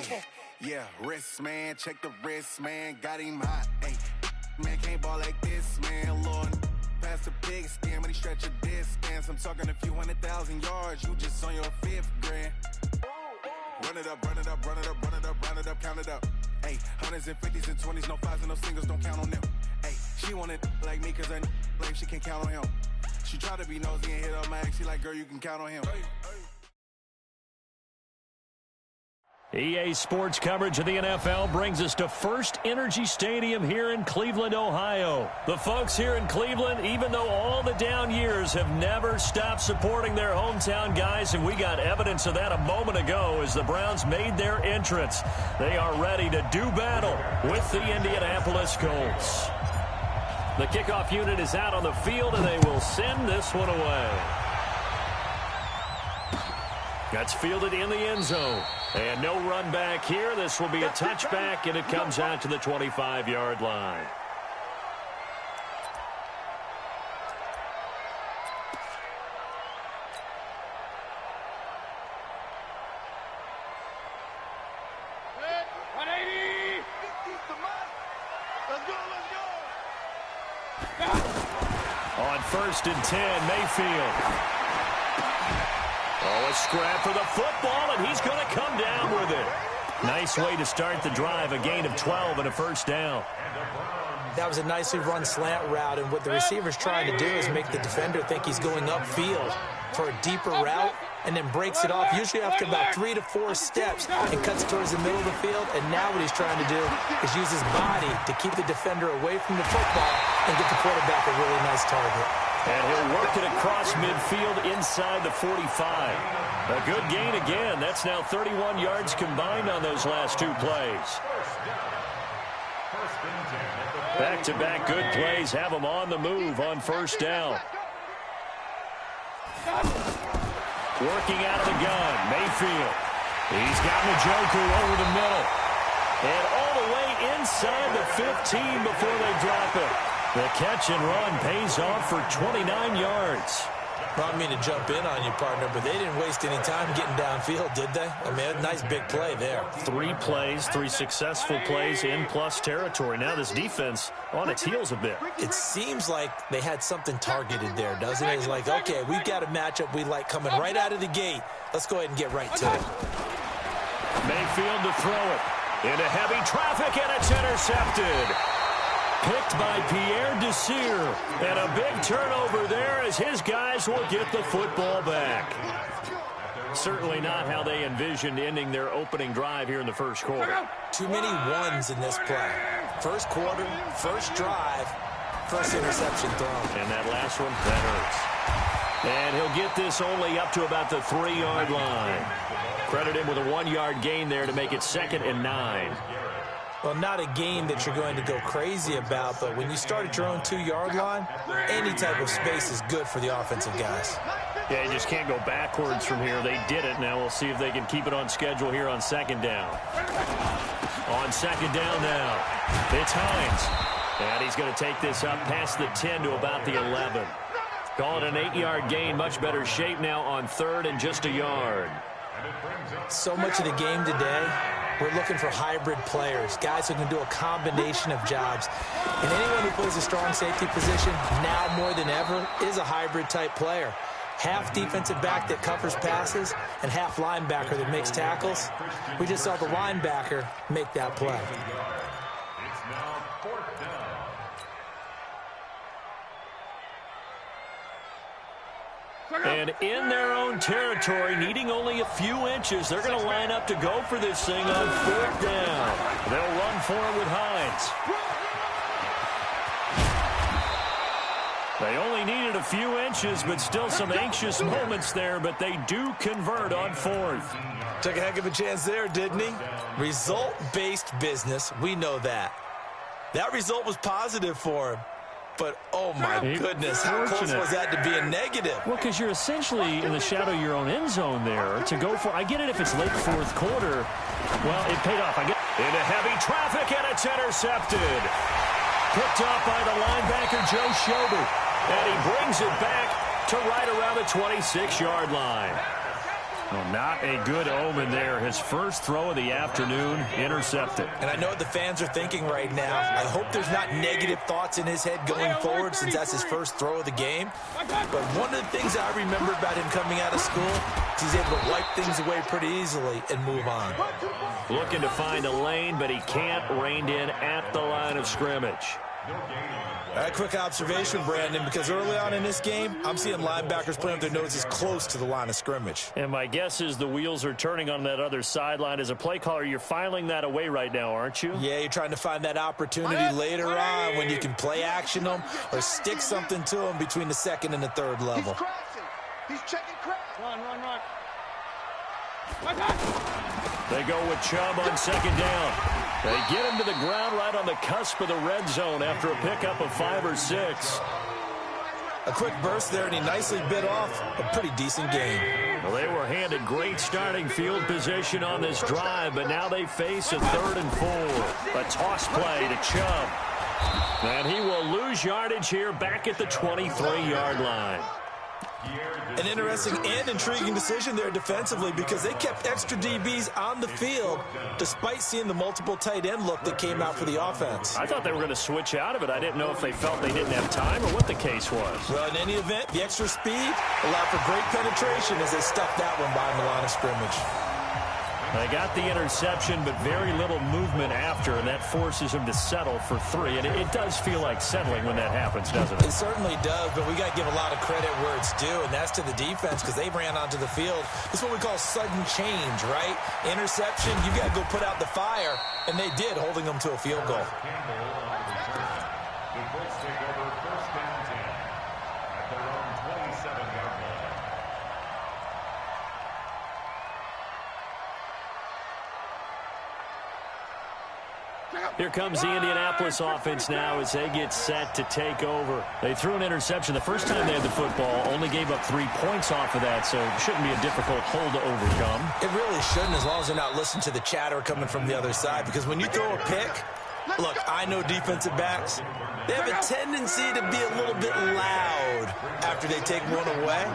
Hey, yeah, wrist, man. Check the wrist, man. Got him hot. Hey, man, can't ball like this, man. Lord, past the pig skin when he stretch a distance. I'm talking a few 100,000 yards. You just on your 5th grand. Run it up, run it up, run it up, run it up, run it up, count it up. Hey, hundreds and 50s and 20s, no 5s and no singles, don't count on them. Hey, she want it like me, cause I blame she can't count on him. She try to be nosy and hit up my ex, she like, girl, you can count on him. EA Sports coverage of the NFL brings us to First Energy Stadium here in Cleveland, Ohio. The folks here in Cleveland, even though all the down years, have never stopped supporting their hometown guys, and we got evidence of that a moment ago as the Browns made their entrance. They are ready to do battle with the Indianapolis Colts. The kickoff unit is out on the field, and they will send this one away. That's fielded in the end zone. And no run back here. This will be a touchback, and it comes out to the 25-yard line. On 1st and 10, Mayfield. Oh, a scrap for the football, and he's going to come down with it. Nice way to start the drive, a gain of 12 and a first down. That was a nicely run slant route, and what the receiver's trying to do is make the defender think he's going upfield for a deeper route, and then breaks it off, usually after about 3 to 4 steps, and cuts towards the middle of the field. And now what he's trying to do is use his body to keep the defender away from the football and get the quarterback a really nice target. And he'll work it across midfield inside the 45. A good gain again. That's now 31 yards combined on those last 2 plays. Back-to-back good plays have them on the move on first down. Working out of the gun, Mayfield. He's got Njoku over the middle. And all the way inside the 15 before they drop it. The catch and run pays off for 29 yards. Well, I mean to jump in on you, partner, but they didn't waste any time getting downfield, did they? I mean, a nice big play there. 3 plays, 3 successful plays in plus territory. Now this defense on its heels a bit. It seems like they had something targeted there, doesn't it? It's like, okay, we've got a matchup we like coming right out of the gate. Let's go ahead and get right to it. Mayfield to throw it. Into heavy traffic, and it's intercepted. Picked by Pierre Desir. And a big turnover there as his guys will get the football back. Certainly not how they envisioned ending their opening drive here in the first quarter. Too many ones in this play. First quarter, first drive, first interception thrown. And that last one, that hurts. And he'll get this only up to about the 3-yard line. Credit him with a 1-yard gain there to make it 2nd and 9. Well, not a game that you're going to go crazy about, but when you start at your own 2-yard line, any type of space is good for the offensive guys. Yeah, you just can't go backwards from here. They did it. Now we'll see if they can keep it on schedule here on 2nd down. On 2nd down now, it's Hines. And he's going to take this up past the 10 to about the 11. Call it an 8-yard gain. Much better shape now on 3rd and just a yard. So much of the game today, we're looking for hybrid players, guys who can do a combination of jobs. And anyone who plays a strong safety position, now more than ever, is a hybrid type player. Half defensive back that covers passes and half linebacker that makes tackles. We just saw the linebacker make that play. And in their own territory, needing only a few inches, they're going to line up to go for this thing on 4th down. They'll run for it with Hines. They only needed a few inches, but still some anxious moments there, but they do convert on 4th. Took a heck of a chance there, didn't he? Result-based business, we know that. That result was positive for him. But, oh, my goodness, how close was that to being negative? Well, because you're essentially in the shadow of your own end zone there to go for. I get it if it's late 4th quarter. Well, it paid off. I get into heavy traffic, and it's intercepted. Picked up by the linebacker, Joe Schobert. And he brings it back to right around the 26-yard line. Well, not a good omen there. His first throw of the afternoon intercepted. And I know what the fans are thinking right now. I hope there's not negative thoughts in his head going forward since that's his first throw of the game. But one of the things I remember about him coming out of school is he's able to wipe things away pretty easily and move on. Looking to find a lane, but he can't. Reined in at the line of scrimmage. A quick observation, Brandon, because early on in this game, I'm seeing linebackers playing with their noses close to the line of scrimmage. And my guess is the wheels are turning on that other sideline. As a play caller, you're filing that away right now, aren't you? Yeah, you're trying to find that opportunity later on when you can play action them or stick something to them between the second and the third level. He's checking crap. Run. They go with Chubb on second down. They get him to the ground right on the cusp of the red zone after a pickup of 5 or 6. A quick burst there, and he nicely bit off a pretty decent game. Well, they were handed great starting field position on this drive, but now they face a 3rd and 4. A toss play to Chubb. And he will lose yardage here back at the 23-yard line. An interesting and intriguing decision there defensively because they kept extra DBs on the field despite seeing the multiple tight end look that came out for the offense. I thought they were going to switch out of it. I didn't know if they felt they didn't have time or what the case was. Well, in any event, the extra speed allowed for great penetration as they stuffed that one behind the line of scrimmage. They got the interception, but very little movement after, and that forces him to settle for 3. And it does feel like settling when that happens, doesn't it? It certainly does, but we got to give a lot of credit where it's due, and that's to the defense because they ran onto the field. This is what we call sudden change, right? Interception, you got to go put out the fire, and they did, holding them to a field goal. Here comes the Indianapolis offense now as they get set to take over. They threw an interception the first time they had the football, only gave up 3 points off of that, so it shouldn't be a difficult hole to overcome. It really shouldn't, as long as they're not listening to the chatter coming from the other side, because when you throw a pick, look, I know defensive backs, they have a tendency to be a little bit loud after they take one away,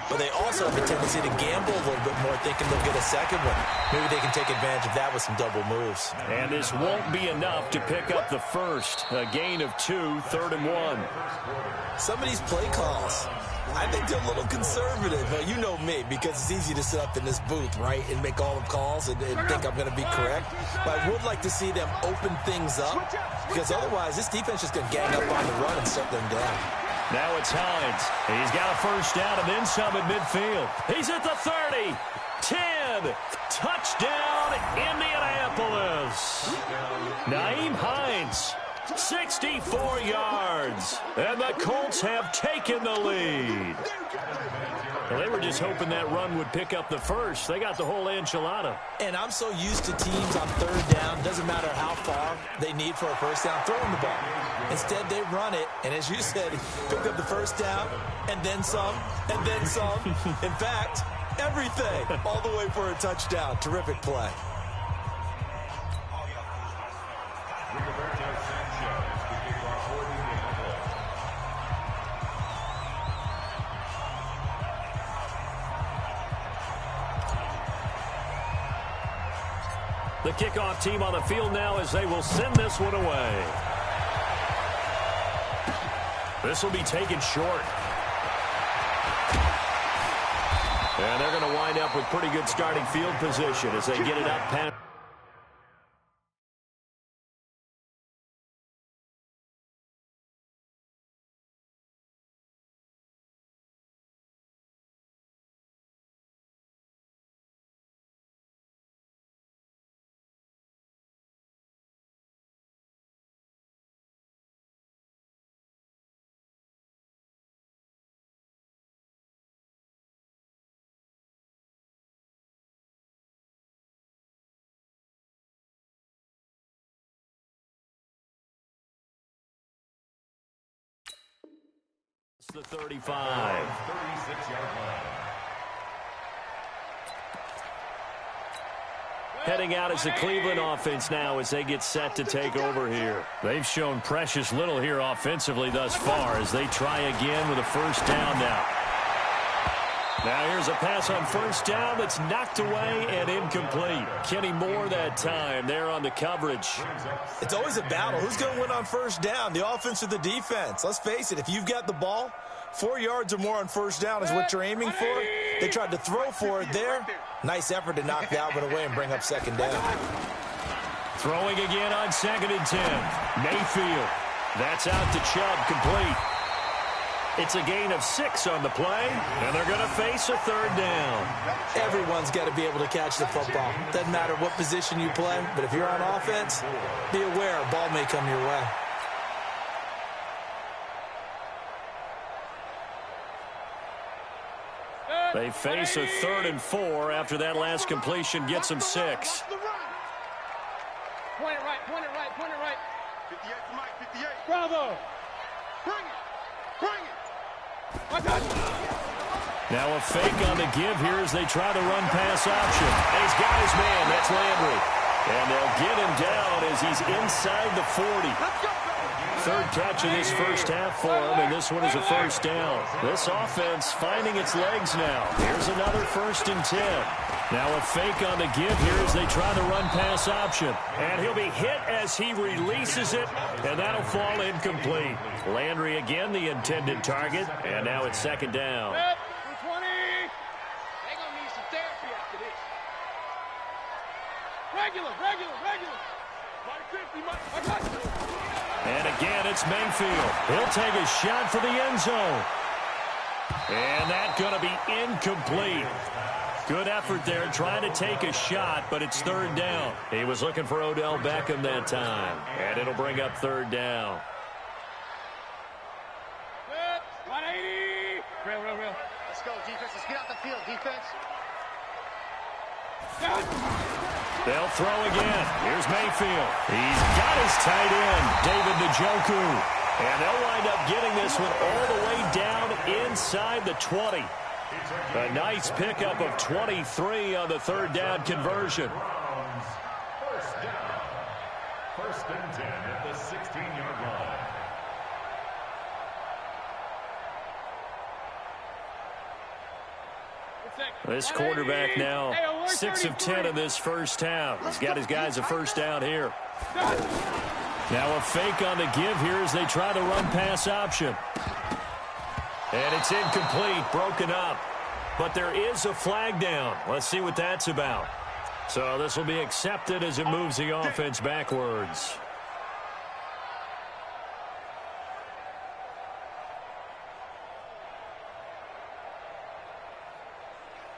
but they also have a tendency to gamble a little bit more, thinking they'll get a second one. Maybe they can take advantage of that with some double moves. And this won't be enough to pick up the first. A gain of 2, 3rd and 1. Some of these play calls, I think they're a little conservative. Now, you know me, because it's easy to sit up in this booth, right, and make all the calls and think I'm going to be correct. But I would like to see them open things up, because otherwise this defense is going to gang up on the run and shut them down. Now it's Hines. He's got a first down and then some at midfield. He's at the 30, 10, touchdown Indianapolis. Nyheim Hines, 64 yards, and the Colts have taken the lead. Well, they were just hoping that run would pick up the first. They got the whole enchilada. And I'm so used to teams on 3rd down, doesn't matter how far they need for a first down, throwing the ball. Instead, they run it, and as you said, picked up the first down, and then some, and then some. In fact, everything, all the way for a touchdown. Terrific play. The kickoff team on the field now as they will send this one away. This will be taken short. And they're going to wind up with pretty good starting field position as they get it up past. The 35. Heading out is the Cleveland offense now as they get set to take over here. They've shown precious little here offensively thus far as they try again with a first down now. Now here's a pass on first down that's knocked away and incomplete. Kenny Moore that time there on the coverage. It's always a battle. Who's going to win on first down, the offense or the defense? Let's face it, if you've got the ball, 4 yards or more on first down is what you're aiming for. They tried to throw for it there. Nice effort to knock that one away and bring up second down. Throwing again on 2nd and 10. Mayfield. That's out to Chubb, complete. It's a gain of 6 on the play, and they're going to face a 3rd down. Everyone's got to be able to catch the football. Doesn't matter what position you play, but if you're on offense, be aware a ball may come your way. They face a 3rd and 4 after that last completion gets them 6. Point it right, point it right, point it right. 58 to Mike, 58. Bravo. Bring it, bring it. Now a fake on the give here as they try the run-pass option. And he's got his man. That's Landry. And they'll get him down as he's inside the 40. 3rd catch of this first half for him, and this one is a 1st down. This offense finding its legs now. Here's another 1st and 10. Now a fake on the give here as they try the run-pass option. And he'll be hit as he releases it, and that'll fall incomplete. Landry again the intended target, and now it's 2nd down. 20. They're going to need some therapy after this. Regular. Mike 50, Mike. And again, it's Mayfield. He'll take a shot for the end zone. And that's going to be incomplete. Good effort there trying to take a shot, but it's 3rd down. He was looking for Odell Beckham that time. And it'll bring up 3rd down. 180. Real. Let's go, defense. Let's get out the field, defense. They'll throw again. Here's Mayfield. He's got his tight end, David Njoku. And they'll wind up getting this one all the way down inside the 20. A nice pickup of 23 on the 3rd down conversion. 1st and 10 at the 16-yard line. This quarterback now 6 of 10 in this first half. He's got his guys a 1st down here. Now a fake on the give here as they try the run-pass option. And it's incomplete, broken up. But there is a flag down. Let's see what that's about. So this will be accepted as it moves the offense backwards.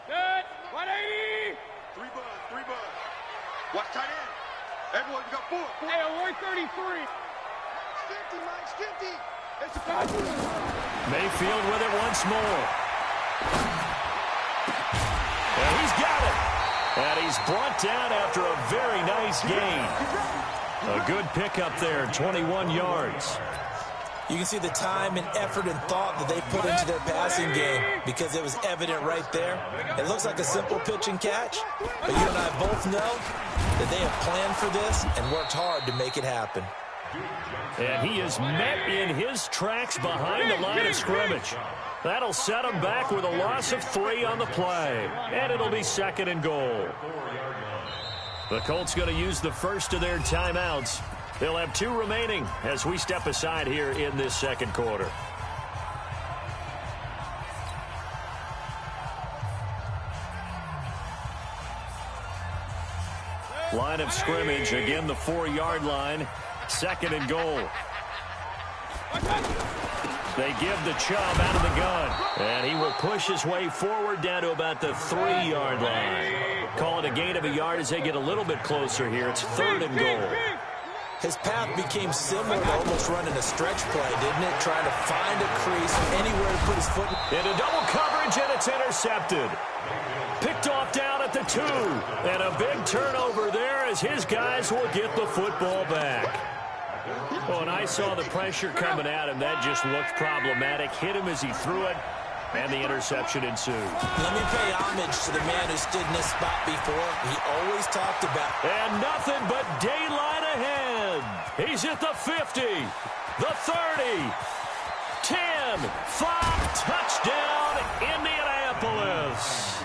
Good. 180. 3 buzz. Watch tight end. Everyone, you got 4. Hey, we're 33. 50, Mike, 50. It's a pass. Mayfield with it once more. And he's got it. And he's brought down after a very nice gain. A good pickup there, 21 yards. You can see the time and effort and thought that they put into their passing game because it was evident right there. It looks like a simple pitch and catch, but you and I both know that they have planned for this and worked hard to make it happen. And he is met in his tracks behind the line of scrimmage. That'll set him back with a loss of 3 on the play. And it'll be 2nd and goal. The Colts going to use the first of their timeouts. They'll have 2 remaining as we step aside here in this 2nd quarter. Line of scrimmage, again the 4-yard line. 2nd and goal. They give the Chubb out of the gun. And he will push his way forward down to about the 3-yard line. Call it a gain of a yard as they get a little bit closer here. It's 3rd and goal. His path became similar to almost running a stretch play, didn't it? Trying to find a crease, anywhere to put his foot. Into double coverage, and it's intercepted. Picked off down at the 2. And a big turnover there as his guys will get the football back. Oh, and I saw the pressure coming at him. That just looked problematic. Hit him as he threw it, and the interception ensued. Let me pay homage to the man who stood in this spot before. He always talked about. And nothing but daylight ahead. He's at the 50, the 30, 10, 5, touchdown, Indianapolis. is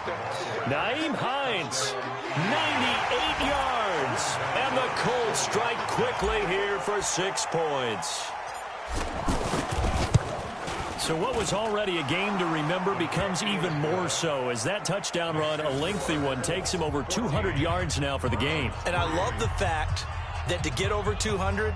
Nyheim Hines, 98 yards. And the Colts strike quickly here for 6 points. So what was already a game to remember becomes even more so as that touchdown run, a lengthy one, takes him over 200 yards now for the game. And I love the fact that to get over 200,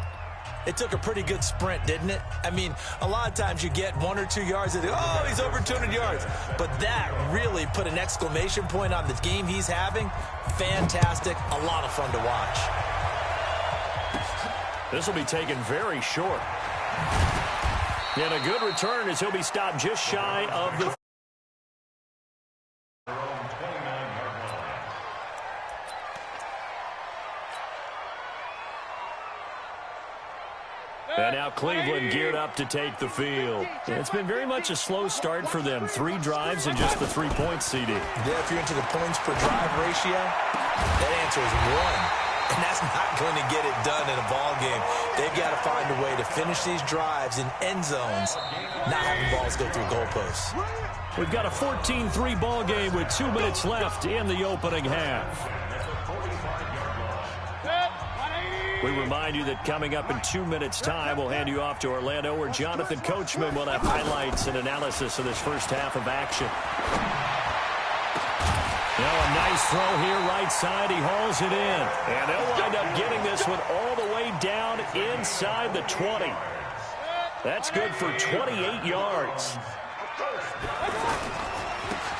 it took a pretty good sprint, didn't it? I mean, a lot of times you get 1 or 2 yards and oh, he's over 200 yards. But that really put an exclamation point on the game he's having. Fantastic. A lot of fun to watch. This will be taken very short. And a good return as he'll be stopped just shy of the... And now Cleveland geared up to take the field. It's been very much a slow start for them. 3 drives and just the 3 points, CD. Yeah, if you're into the points per drive ratio, that answer is 1. And that's not going to get it done in a ball game. They've got to find a way to finish these drives in end zones, not having balls go through goalposts. We've got a 14-3 ball game with 2 minutes left in the opening half. We remind you that coming up in 2 minutes' time, we'll hand you off to Orlando, where Jonathan Coachman will have highlights and analysis of this first half of action. Now a nice throw here right side. He hauls it in. And they'll wind up getting this one all the way down inside the 20. That's good for 28 yards.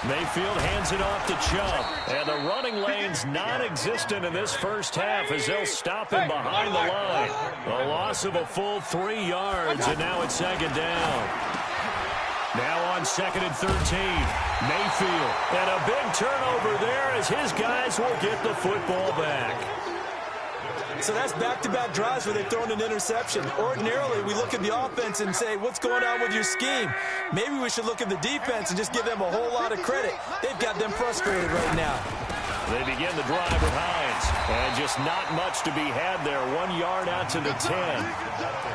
Mayfield hands it off to Chubb. And the running lane's non-existent in this first half as they'll stop him behind the line. A loss of a full 3 yards, and now it's second down. Now on 2nd and 13, Mayfield. And a big turnover there as his guys will get the football back. So that's back-to-back drives where they've thrown an interception. Ordinarily, we look at the offense and say, what's going on with your scheme? Maybe we should look at the defense and just give them a whole lot of credit. They've got them frustrated right now. They begin the drive with Hines. And just not much to be had there. 1 yard out to the 10.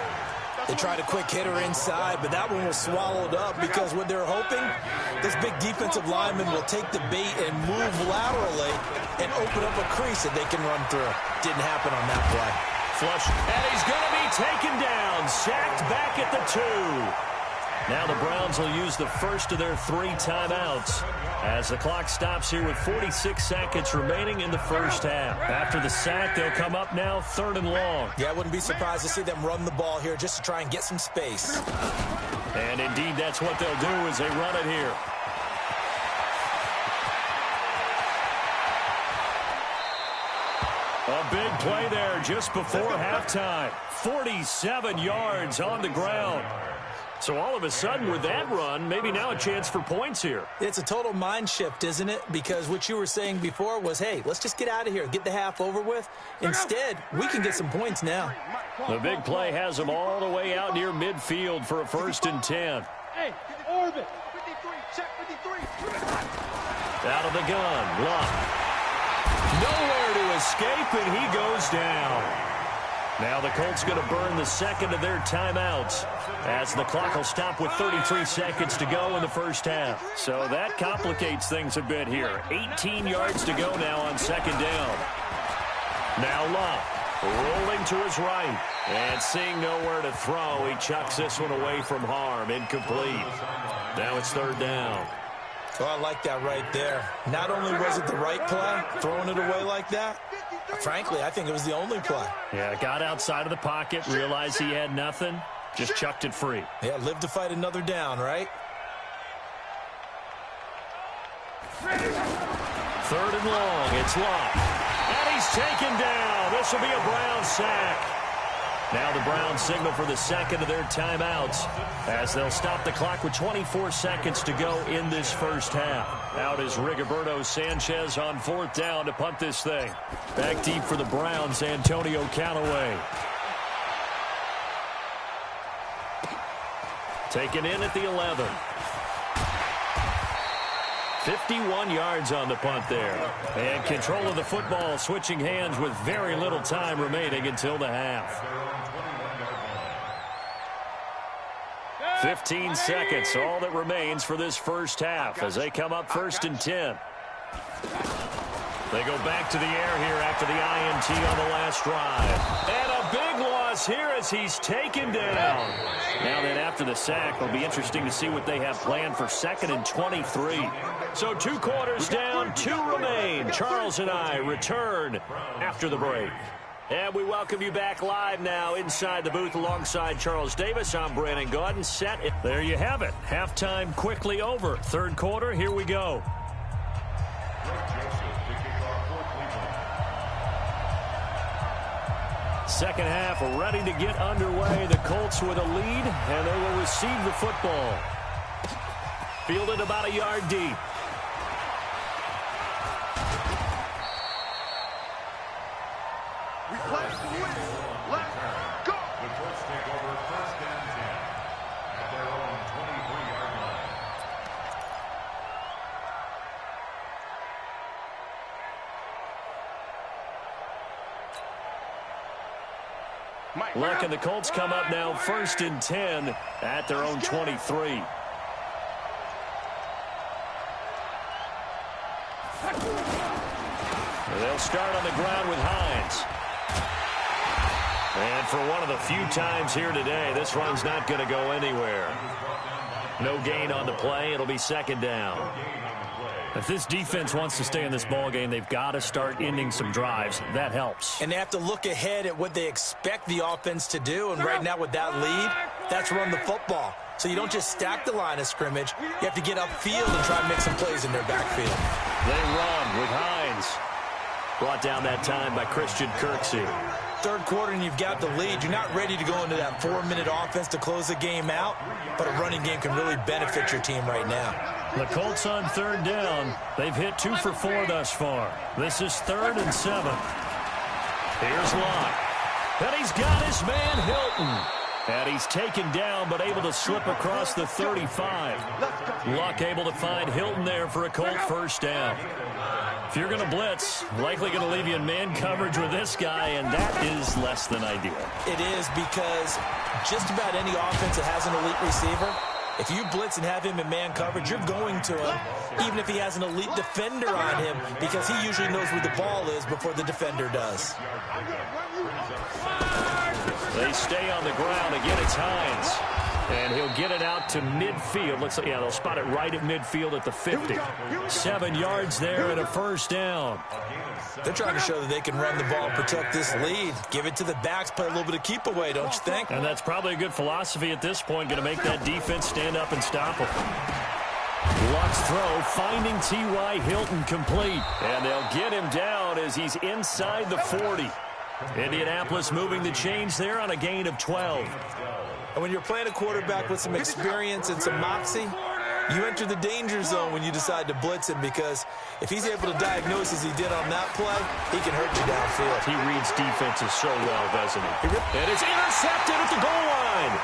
They tried a quick hitter inside, but that one was swallowed up because what they're hoping, this big defensive lineman will take the bait and move laterally and open up a crease that they can run through. Didn't happen on that play. Flush, and he's going to be taken down, sacked back at the 2. Now the Browns will use the first of their 3 timeouts as the clock stops here with 46 seconds remaining in the first half. After the sack, they'll come up now 3rd and long. Yeah, I wouldn't be surprised to see them run the ball here just to try and get some space. And indeed, that's what they'll do as they run it here. A big play there just before halftime. 47 yards on the ground. So all of a sudden with that run, maybe now a chance for points here. It's a total mind shift, isn't it? Because what you were saying before was, hey, let's just get out of here, get the half over with. Instead, we can get some points now. The big play has them all the way out near midfield for a 1st and 10. Hey, orbit. 53, check 53. Out of the gun, Luck. Nowhere to escape, and he goes down. Now the Colts going to burn the 2nd of their timeouts as the clock will stop with 33 seconds to go in the first half. So that complicates things a bit here. 18 yards to go now on 2nd down. Now Luck rolling to his right and seeing nowhere to throw. He chucks this one away from harm. Incomplete. Now it's 3rd down. Oh, I like that right there. Not only was it the right play, throwing it away like that, frankly, I think it was the only play. Yeah, got outside of the pocket, realized he had nothing, just chucked it free. Yeah, live to fight another down, right? 3rd and long, it's Luck. And he's taken down. This will be a Brown sack. Now the Browns signal for the 2nd of their timeouts as they'll stop the clock with 24 seconds to go in this first half. Out is Rigoberto Sanchez on 4th down to punt this thing. Back deep for the Browns, Antonio Callaway. Taken in at the 11. 51 yards on the punt there. And control of the football switching hands with very little time remaining until the half. 15 seconds, all that remains for this first half as they come up 1st and 10. They go back to the air here after the INT on the last drive. And a big loss here as he's taken down. Now then, after the sack, it'll be interesting to see what they have planned for 2nd and 23. So 2 quarters down, 2 remain. Charles and I return after the break. And we welcome you back live now inside the booth alongside Charles Davis. I'm Brandon Gaudin. Set it. There you have it. Halftime quickly over. 3rd quarter, here we go. Second half ready to get underway. The Colts with a lead, and they will receive the football. Fielded about a yard deep. We play to win. Let's go. The Colts take over 1st and 10 at their own 23-yard line. Look, and the Colts come up now 1st and 10 at their own 23. They'll start on the ground with Hines. And for one of the few times here today, this run's not going to go anywhere. No gain on the play. It'll be 2nd down. If this defense wants to stay in this ballgame, they've got to start ending some drives. That helps. And they have to look ahead at what they expect the offense to do. And right now with that lead, that's run the football. So you don't just stack the line of scrimmage. You have to get upfield and try and make some plays in their backfield. They run with Hines. Brought down that time by Christian Kirksey. 3rd quarter and you've got the lead. You're not ready to go into that 4-minute offense to close the game out, but a running game can really benefit your team right now. The Colts on 3rd down. They've hit 2 for 4 thus far. This is 3rd and 7. Here's Locke. And he's got his man Hilton. And he's taken down but able to slip across the 35. Luck able to find Hilton there for a Colt 1st down. If you're going to blitz, likely going to leave you in man coverage with this guy, and that is less than ideal. It is because just about any offense that has an elite receiver, if you blitz and have him in man coverage, you're going to him, even if he has an elite defender on him, because he usually knows where the ball is before the defender does. They stay on the ground. Again, it's Hines. And he'll get it out to midfield. Looks like, yeah, they'll spot it right at midfield at the 50. 7 yards there and a 1st down. They're trying to show that they can run the ball and protect this lead. Give it to the backs, play a little bit of keep away, don't you think? And that's probably a good philosophy at this point, going to make that defense stand up and stop them. Luck's throw, finding T.Y. Hilton complete. And they'll get him down as he's inside the 40. Indianapolis moving the chains there on a gain of 12. And when you're playing a quarterback with some experience and some moxie, you enter the danger zone when you decide to blitz him, because if he's able to diagnose as he did on that play, he can hurt you downfield. He reads defenses so well, doesn't he? And it's intercepted at the goal line.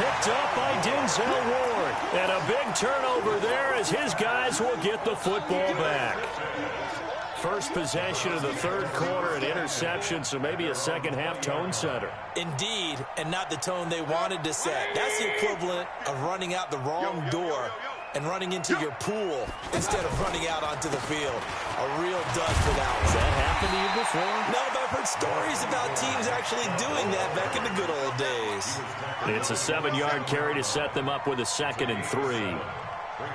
Picked up by Denzel Ward. And a big turnover there as his guys will get the football back. First possession of the 3rd quarter, an interception, so maybe a 2nd half tone setter. Indeed, and not the tone they wanted to set. That's the equivalent of running out the wrong door and running into your pool instead of running out onto the field. A real dud for that one. Has that happened to you before? No, but I've heard stories about teams actually doing that back in the good old days. It's a 7-yard carry to set them up with a 2nd and 3.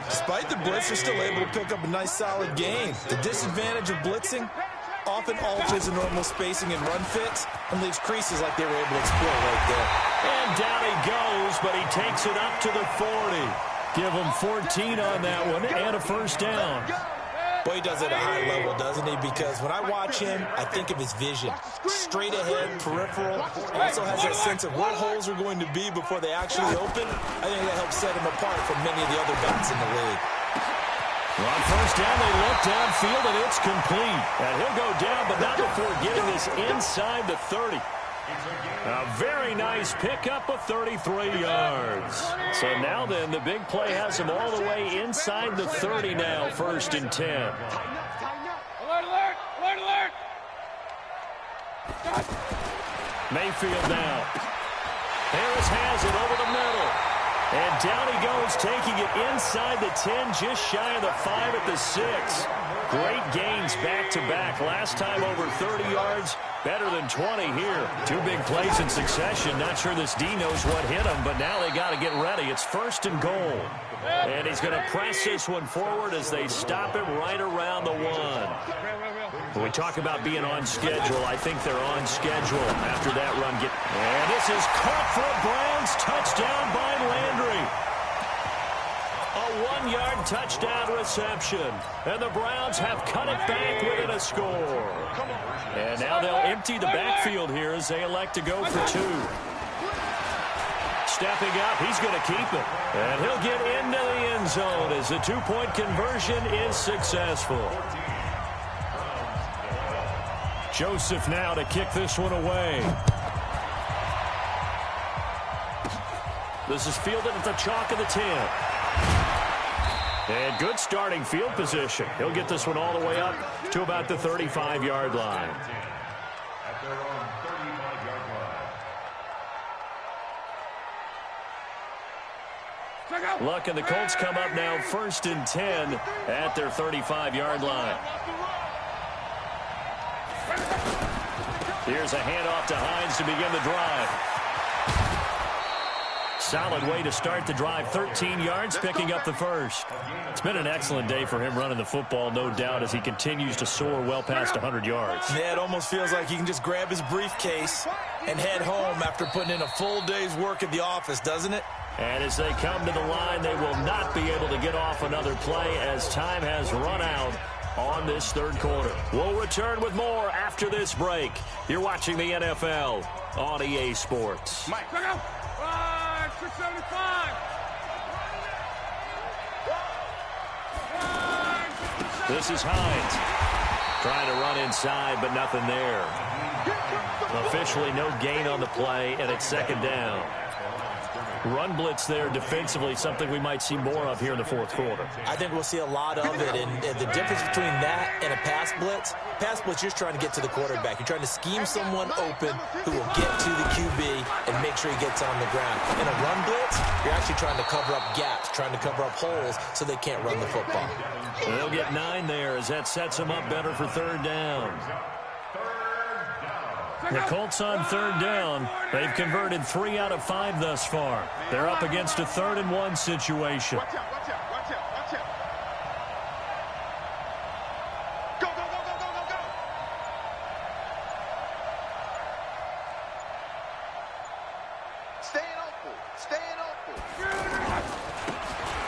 Despite the blitz, they're still able to pick up a nice, solid gain. The disadvantage of blitzing often alters the normal spacing and run fits and leaves creases like they were able to exploit right there. And down he goes, but he takes it up to the 40. Give him 14 on that one and a 1st down. Boy, he does it at a high level, doesn't he? Because when I watch him, I think of his vision. Straight ahead, peripheral. Also has that sense of where holes are going to be before they actually open. I think that helps set him apart from many of the other backs in the league. Well, on 1st down, they look downfield, and it's complete. And he'll go down, but not before getting this inside the 30. A very nice pickup of 33 yards. So now then, the big play has him all the way inside the 30 now, 1st and 10. Alert, alert, alert, alert. Mayfield now. Harris has it over the middle. And down he goes, taking it inside the 10, just shy of the 5 at the 6. Great gains back-to-back. Last time over 30 yards, better than 20 here. 2 big plays in succession. Not sure this D knows what hit him, but now they got to get ready. It's 1st and goal. And he's going to press this one forward as they stop him right around the 1. When we talk about being on schedule, I think they're on schedule after that run. And this is caught for a Browns touchdown by Landry. A 1-yard touchdown reception. And the Browns have cut it back within a score. And now they'll empty the backfield here as they elect to go for 2. Stepping up, he's going to keep it. And he'll get into the end zone as the 2-point conversion is successful. Joseph now to kick this one away. This is fielded at the chalk of the 10. And good starting field position. He'll get this one all the way up to about the 35-yard line. At their own 35-yard line. Luck and the Colts come up now 1st and 10 at their 35-yard line. Here's a handoff to Hines to begin the drive. Solid way to start the drive. 13 yards, picking up the 1st. It's been an excellent day for him running the football, no doubt, as he continues to soar well past 100 yards. Yeah, it almost feels like he can just grab his briefcase and head home after putting in a full day's work at the office, doesn't it? And as they come to the line, they will not be able to get off another play as time has run out on this 3rd quarter. We'll return with more after this break. You're watching the NFL on EA Sports. Mike, check out. 675. This is Hines. Trying to run inside, but nothing there. Officially no gain on the play, and it's 2nd down. Run blitz there defensively, something we might see more of here in the 4th quarter. I think we'll see a lot of it, and the difference between that and a pass blitz, you're just trying to get to the quarterback. You're trying to scheme someone open who will get to the QB and make sure he gets on the ground. In a run blitz, you're actually trying to cover up gaps, trying to cover up holes so they can't run the football. They'll get 9 there as that sets them up better for 3rd down. The Colts on 3rd down. They've converted 3 out of 5 thus far. They're up against a 3rd and 1 situation. Watch out. Go. Staying open.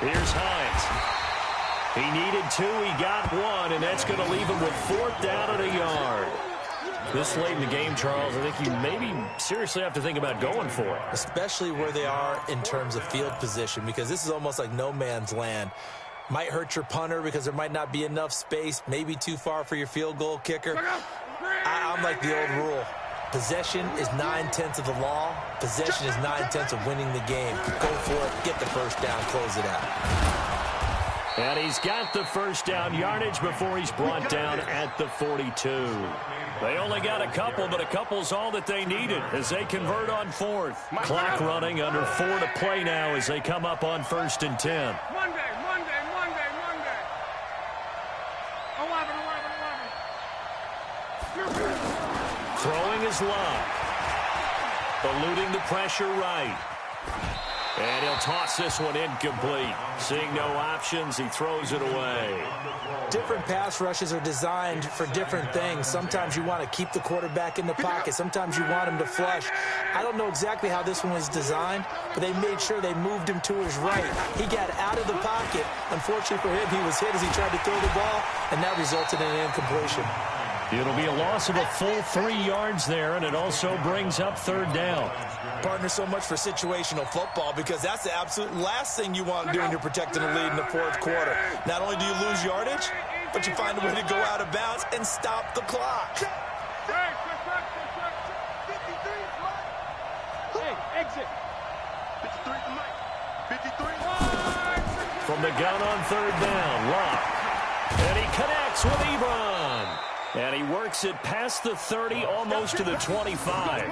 Here's Hines. He needed 2. He got 1, and that's going to leave him with 4th down and a yard. This late in the game, Charles, I think you maybe seriously have to think about going for it. Especially where they are in terms of field position, because this is almost like no man's land. Might hurt your punter because there might not be enough space, maybe too far for your field goal kicker. I'm like the old rule. Possession is 9/10 of the law. Possession is 9/10 of winning the game. Go for it, get the 1st down, close it out. And he's got the 1st down yardage before he's brought down at the 42. They only got a couple, but a couple's all that they needed as they convert on 4th. Clock running, under 4 to play now as they come up on 1st and 10. Monday. 11. Throwing his Luck. Eluding the pressure right. And he'll toss this one incomplete. Seeing no options, he throws it away. Different pass rushes are designed for different things. Sometimes you want to keep the quarterback in the pocket. Sometimes you want him to flush. I don't know exactly how this one was designed, but they made sure they moved him to his right. He got out of the pocket. Unfortunately for him, he was hit as he tried to throw the ball, and that resulted in an incompletion. It'll be a loss of a full 3 yards there, and it also brings up 3rd down. Partner, so much for situational football, because that's the absolute last thing you want doing. You're protecting a lead in the 4th quarter. Not only do you lose yardage, but you find a way to go out of bounds and stop the clock. Hey, exit. 53 to Mike. 53. From the gun on 3rd down, Luck. And he connects with Ebron. And he works it past the 30, almost to the 25.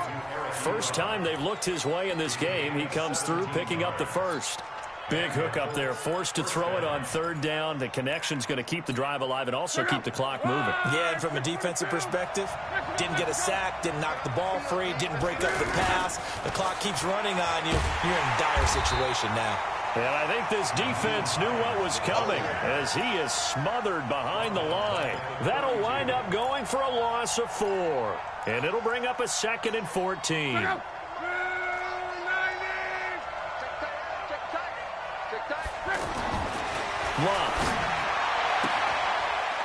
First time they've looked his way in this game. He comes through, picking up the first. Big hook up there, forced to throw it on third down. The connection's going to keep the drive alive and also keep the clock moving. Yeah, and from a defensive perspective, didn't get a sack, didn't knock the ball free, didn't break up the pass. The clock keeps running on you. You're in a dire situation now. And I think this defense knew what was coming as he is smothered behind the line. That'll wind up going for a loss of 4. And it'll bring up a 2nd and 14. Lock.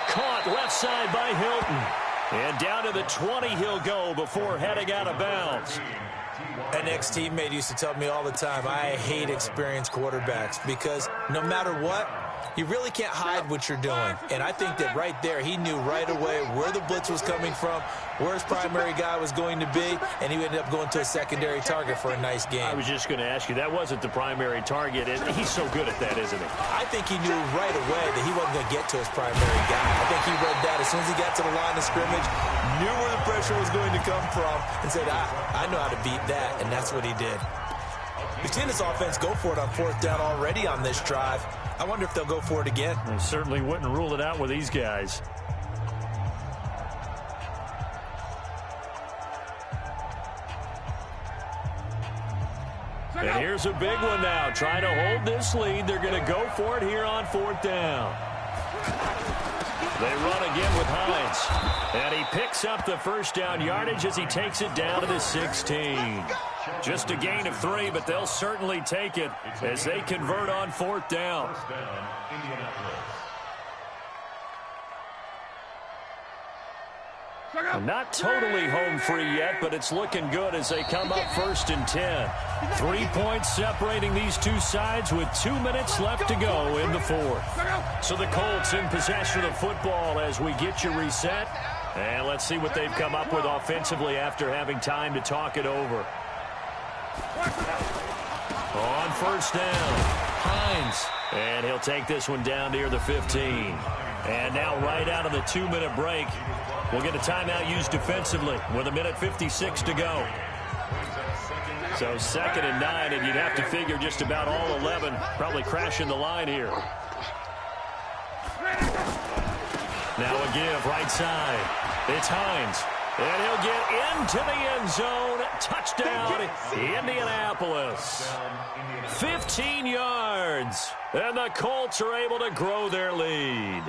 Caught left side by Hilton. And down to the 20 he'll go before heading out of bounds. An ex-teammate used to tell me all the time, I hate experienced quarterbacks because no matter what, you really can't hide what you're doing. And I think that right there, he knew right away where the blitz was coming from, where his primary guy was going to be, and he ended up going to a secondary target for a nice game. I was just going to ask you, that wasn't the primary target. He's so good at that, isn't he? I think he knew right away that he wasn't going to get to his primary guy. I think he read that as soon as he got to the line of scrimmage, knew where the pressure was going to come from, and said, I know how to beat that, and that's what he did. We've seen this offense go for it on 4th down already on this drive. I wonder if they'll go for it again. I certainly wouldn't rule it out with these guys. And here's a big one now. Trying to hold this lead. They're going to go for it here on 4th down. They run again with Hines. And he picks up the first down yardage as he takes it down to the 16. Just a gain of 3, but they'll certainly take it as they convert on 4th down. Not totally home free yet, but it's looking good as they come up 1st and 10. 3 points separating these two sides with 2 minutes left to go in the 4th. So the Colts in possession of the football as we get you reset. And let's see what they've come up with offensively after having time to talk it over. On 1st down, Hines. And he'll take this one down near the 15. And now right out of the 2-minute break, we'll get a timeout used defensively with 1:56 to go. So 2nd and 9, and you'd have to figure just about all 11 probably crashing the line here. Now a give right side. It's Hines. And he'll get into the end zone. Touchdown, Indianapolis. 15 yards. And the Colts are able to grow their lead.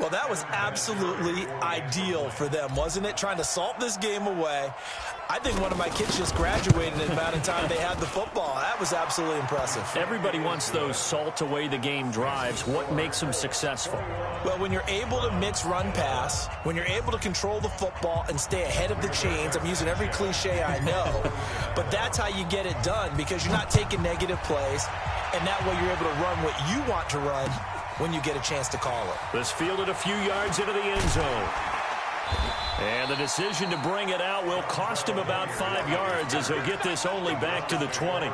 Well, that was absolutely ideal for them, wasn't it? Trying to salt this game away. I think one of my kids just graduated in the amount of time they had the football. That was absolutely impressive. Everybody wants those salt-away-the-game drives. What makes them successful? Well, when you're able to mix run-pass, when you're able to control the football and stay ahead of the chains, I'm using every cliche I know, but that's how you get it done because you're not taking negative plays, and that way you're able to run what you want to run when you get a chance to call it. This fielded a few yards into the end zone. And the decision to bring it out will cost him about 5 yards as he'll get this only back to the 20.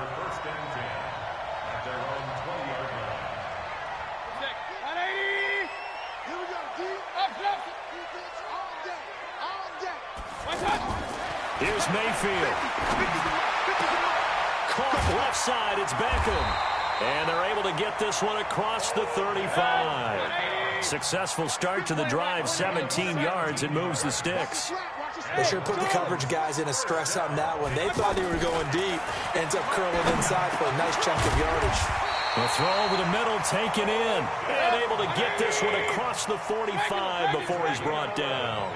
Here's Mayfield. Caught left side. It's Beckham. And they're able to get this one across the 35. Successful start to the drive, 17 yards, and moves the sticks. They sure put the coverage guys in a stress on that one. They thought they were going deep. Ends up curling inside for a nice chunk of yardage. The throw over the middle, taken in. And able to get this one across the 45 before he's brought down.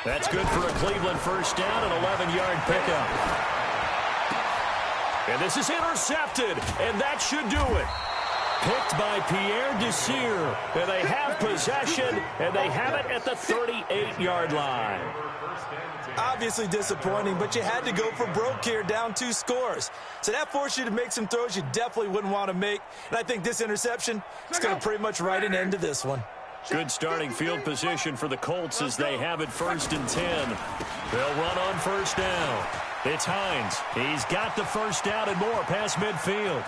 That's good for a Cleveland first down, an 11-yard pickup. And this is intercepted, and that should do it. Picked by Pierre Desir. And they have possession, and they have it at the 38-yard line. Obviously disappointing, but you had to go for broke here, down 2 scores. So that forced you to make some throws you definitely wouldn't want to make. And I think this interception is going to pretty much write an end to this one. Good starting field position for the Colts as they have it 1st and 10. They'll run on 1st down. It's Hines. He's got the first down and more past midfield.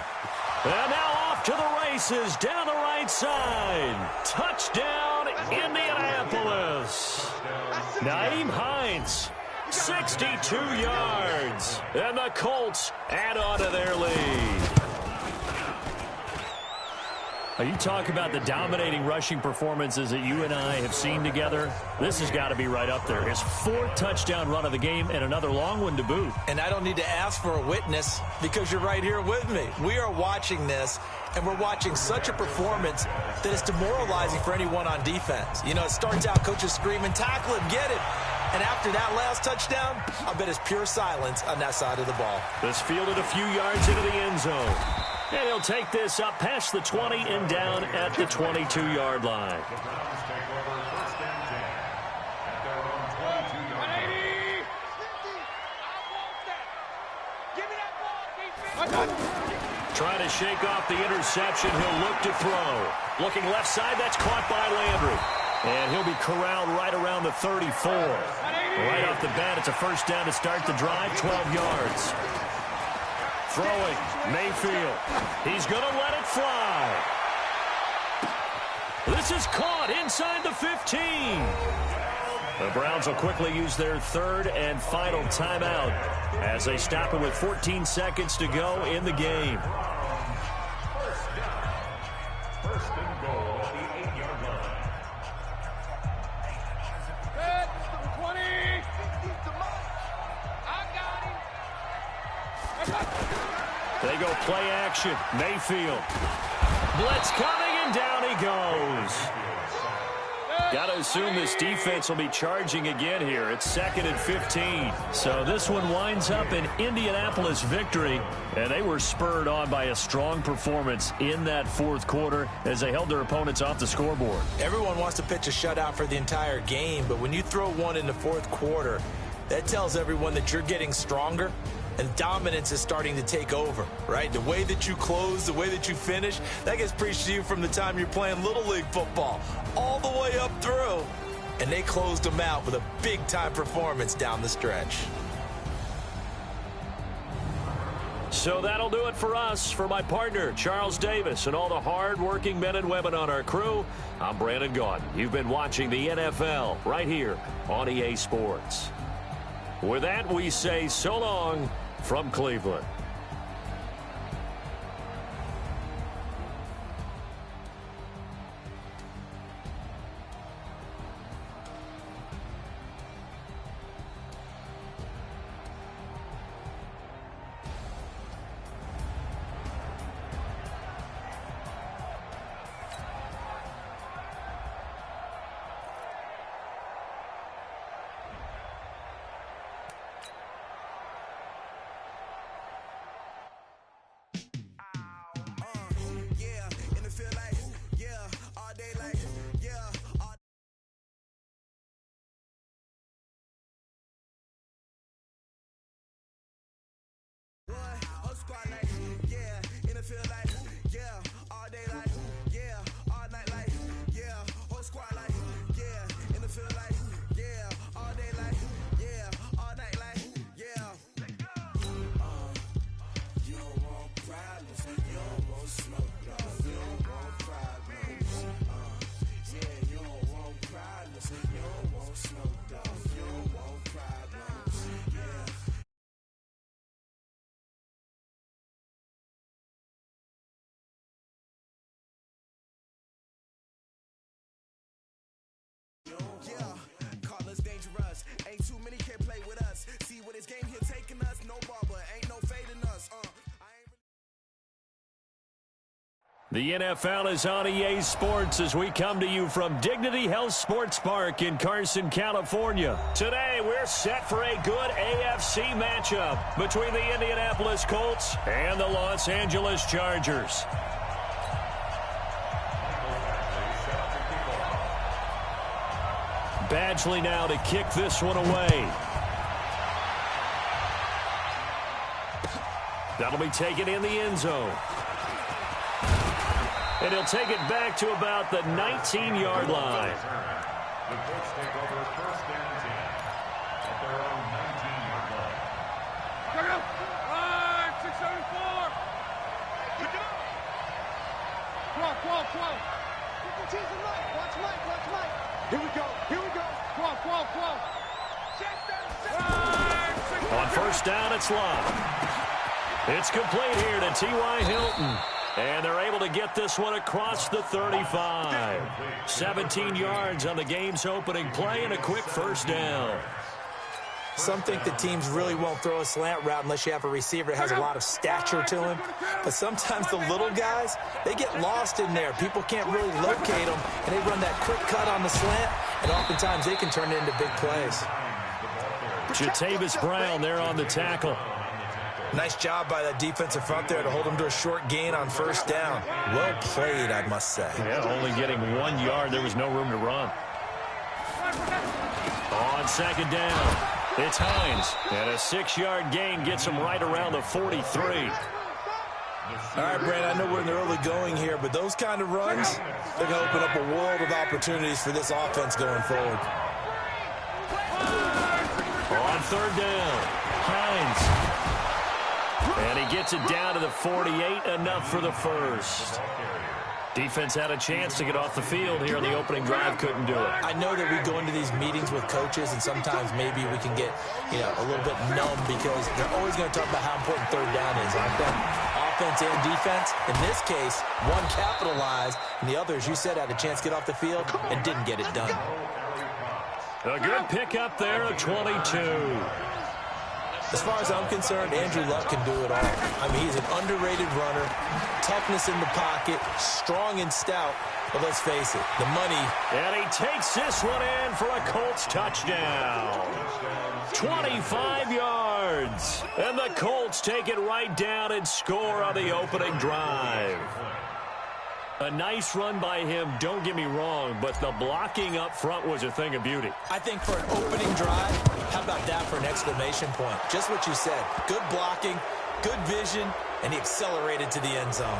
And now off to the races down the right side. Touchdown, Indianapolis. Nyheim Hines, 62 yards. And the Colts add on to their lead. You talk about the dominating rushing performances that you and I have seen together. This has got to be right up there. His 4th touchdown run of the game and another long one to boot. And I don't need to ask for a witness because you're right here with me. We are watching this, and we're watching such a performance that it's demoralizing for anyone on defense. You know, it starts out coaches screaming, tackle him, get him. And after that last touchdown, I bet it's pure silence on that side of the ball. This fielded a few yards into the end zone. And he'll take this up past the 20 and down at the 22-yard line. The Browns take over first and 10 at their own 22-yard line. Give me that ball, defense. Trying to shake off the interception. He'll look to throw. Looking left side, that's caught by Landry. And he'll be corralled right around the 34. Right off the bat, it's a first down to start the drive, 12 yards. Throwing, Mayfield. He's going to let it fly. This is caught inside the 15. The Browns will quickly use their 3rd and final timeout as they stop it with 14 seconds to go in the game. First down. First and goal at the 8-yard line. Good. 20. I got him. They go play action. Mayfield. Blitz coming, and down he goes. Got to assume this defense will be charging again here. It's 2nd and 15. So this one winds up an Indianapolis victory, and they were spurred on by a strong performance in that 4th quarter as they held their opponents off the scoreboard. Everyone wants to pitch a shutout for the entire game, but when you throw one in the 4th quarter, that tells everyone that you're getting stronger and dominance is starting to take over, right? The way that you close, the way that you finish, that gets preached to you from the time you're playing Little League football all the way up through. And they closed them out with a big-time performance down the stretch. So that'll do it for us. For my partner, Charles Davis, and all the hard-working men and women on our crew, I'm Brandon Gaudin. You've been watching the NFL right here on EA Sports. With that, we say so long from Cleveland. The NFL is on EA Sports as we come to you from Dignity Health Sports Park in Carson, California. Today, we're set for a good AFC matchup between the Indianapolis Colts and the Los Angeles Chargers. Badgley now to kick this one away. That'll be taken in the end zone. And he'll take it back to about the 19-yard line. The Colts take over first and 10 at their own 19-yard line. Check it out. 674. Pick it up. 12. Watch Mike. On first down, it's Love. It's complete here to T.Y. Hilton. And they're able to get this one across the 35. 17 yards on the game's opening play and a quick first down. Some think the teams really won't throw a slant route unless you have a receiver that has a lot of stature to him. But sometimes the little guys, they get lost in there. People can't really locate them, and they run that quick cut on the slant, and oftentimes they can turn it into big plays. Jatavis Brown there on the tackle. Nice job by that defensive front there to hold him to a short gain on first down. Well played, I must say. Yeah, only getting 1 yard. There was no room to run. On second down, it's Hines. And a 6-yard gain gets him right around the 43. All right, Brandon, I know we're in the early going here, but those kind of runs, they're going to open up a world of opportunities for this offense going forward. On third down, Hines. And he gets it down to the 48, enough for the first. Defense had a chance to get off the field here in the opening drive, couldn't do it. I know that we go into these meetings with coaches, and sometimes maybe we can get, a little bit numb because they're always going to talk about how important third down is, aren't they? Offense and defense. In this case, one capitalized, and the other, as you said, had a chance to get off the field and didn't get it done. A good pickup there at 22. As far as I'm concerned, Andrew Luck can do it all. I mean, he's an underrated runner, toughness in the pocket, strong and stout. But let's face it, the money. And he takes this one in for a Colts touchdown. 25 yards. And the Colts take it right down and score on the opening drive. A nice run by him, don't get me wrong, but the blocking up front was a thing of beauty. I think for an opening drive, how about that for an exclamation point? Just what you said. Good blocking, good vision, and he accelerated to the end zone.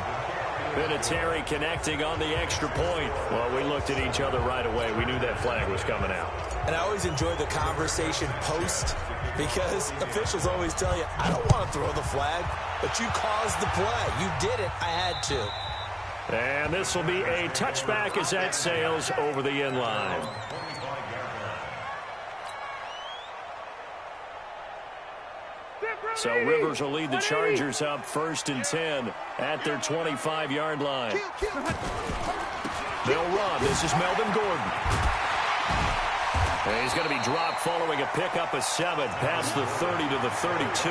Vinatieri connecting on the extra point. Well, we looked at each other right away. We knew that flag was coming out. And I always enjoy the conversation post because officials always tell you, I don't want to throw the flag, but you caused the play. You did it. I had to. And this will be a touchback as that sails over the end line. So Rivers will lead the Chargers up 1st and 10 at their 25-yard line. They'll run. This is Melvin Gordon. And he's going to be dropped following a pickup of 7 past the 30 to the 32.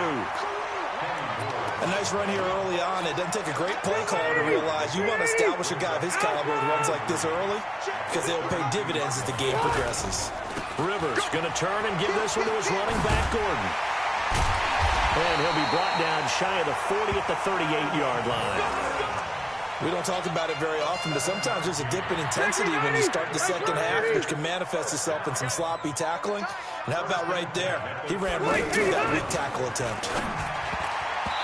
A nice run here early on. It doesn't take a great play caller to realize you want to establish a guy of his caliber with runs like this early because they'll pay dividends as the game progresses. Rivers going to turn and give this one to his running back, Gordon. And he'll be brought down shy of the 40 at the 38-yard line. We don't talk about it very often, but sometimes there's a dip in intensity when you start the second half, which can manifest itself in some sloppy tackling. And how about right there? He ran right through that weak tackle attempt.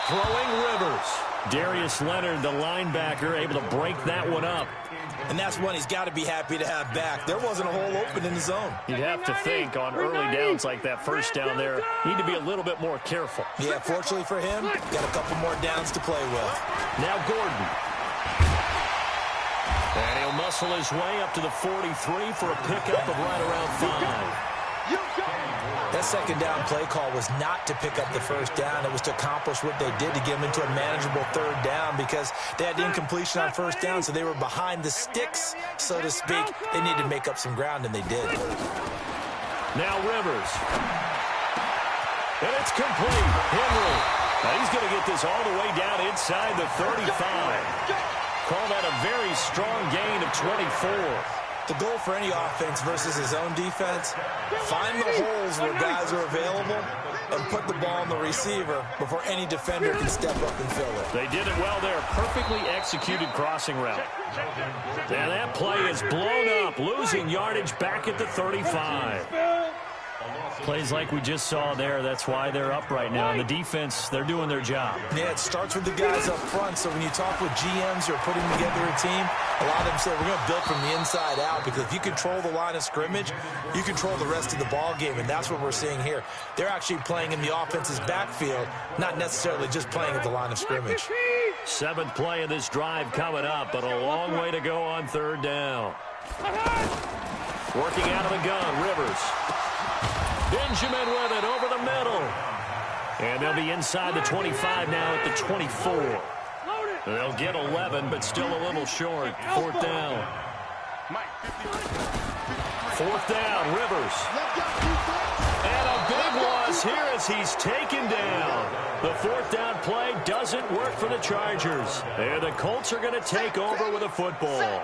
Throwing Rivers. Darius Leonard, the linebacker, able to break that one up. And that's one he's got to be happy to have back. There wasn't a hole open in the zone. You'd have to think on early downs like that first down there, need to be a little bit more careful. Yeah, fortunately for him, got a couple more downs to play with. Now Gordon. And he'll muscle his way up to the 43 for a pickup of right around 5. That second down play call was not to pick up the first down. It was to accomplish what they did to get them into a manageable third down because they had incompletion on first down, so they were behind the sticks, so to speak. They needed to make up some ground, and they did. Now Rivers. And it's complete. Henry. Now he's going to get this all the way down inside the 35. Call that a very strong gain of 24. The goal for any offense versus his own defense, find the holes where guys are available and put the ball on the receiver before any defender can step up and fill it. They did it well there. Perfectly executed crossing route. And that play is blown up, losing yardage back at the 35. Plays like we just saw there, that's why they're up right now. And the defense, they're doing their job. Yeah, it starts with the guys up front. So when you talk with GMs who are putting together a team, a lot of them say we're going to build from the inside out because if you control the line of scrimmage, you control the rest of the ball game, and that's what we're seeing here. They're actually playing in the offense's backfield, not necessarily just playing at the line of scrimmage. 7th play of this drive coming up, but a long way to go on third down. Working out of the gun, Rivers. Benjamin with it over the middle. And they'll be inside the 25 now at the 24. They'll get 11, but still a little short. Fourth down. Fourth down, Rivers. And a big loss here as he's taken down. The fourth down play doesn't work for the Chargers. And the Colts are going to take over with a football.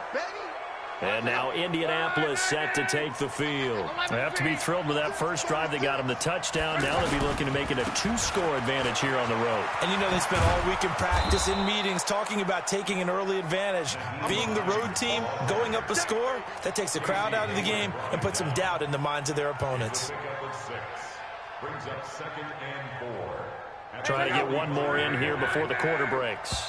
And now Indianapolis set to take the field. They have to be thrilled with that first drive. They got him the touchdown. Now they'll be looking to make it a 2-score advantage here on the road. And you know they spent all week in practice, in meetings, talking about taking an early advantage. Being the road team, going up a score, that takes the crowd out of the game and puts some doubt in the minds of their opponents. Brings up 2nd and 4. Try to get one more in here before the quarter breaks.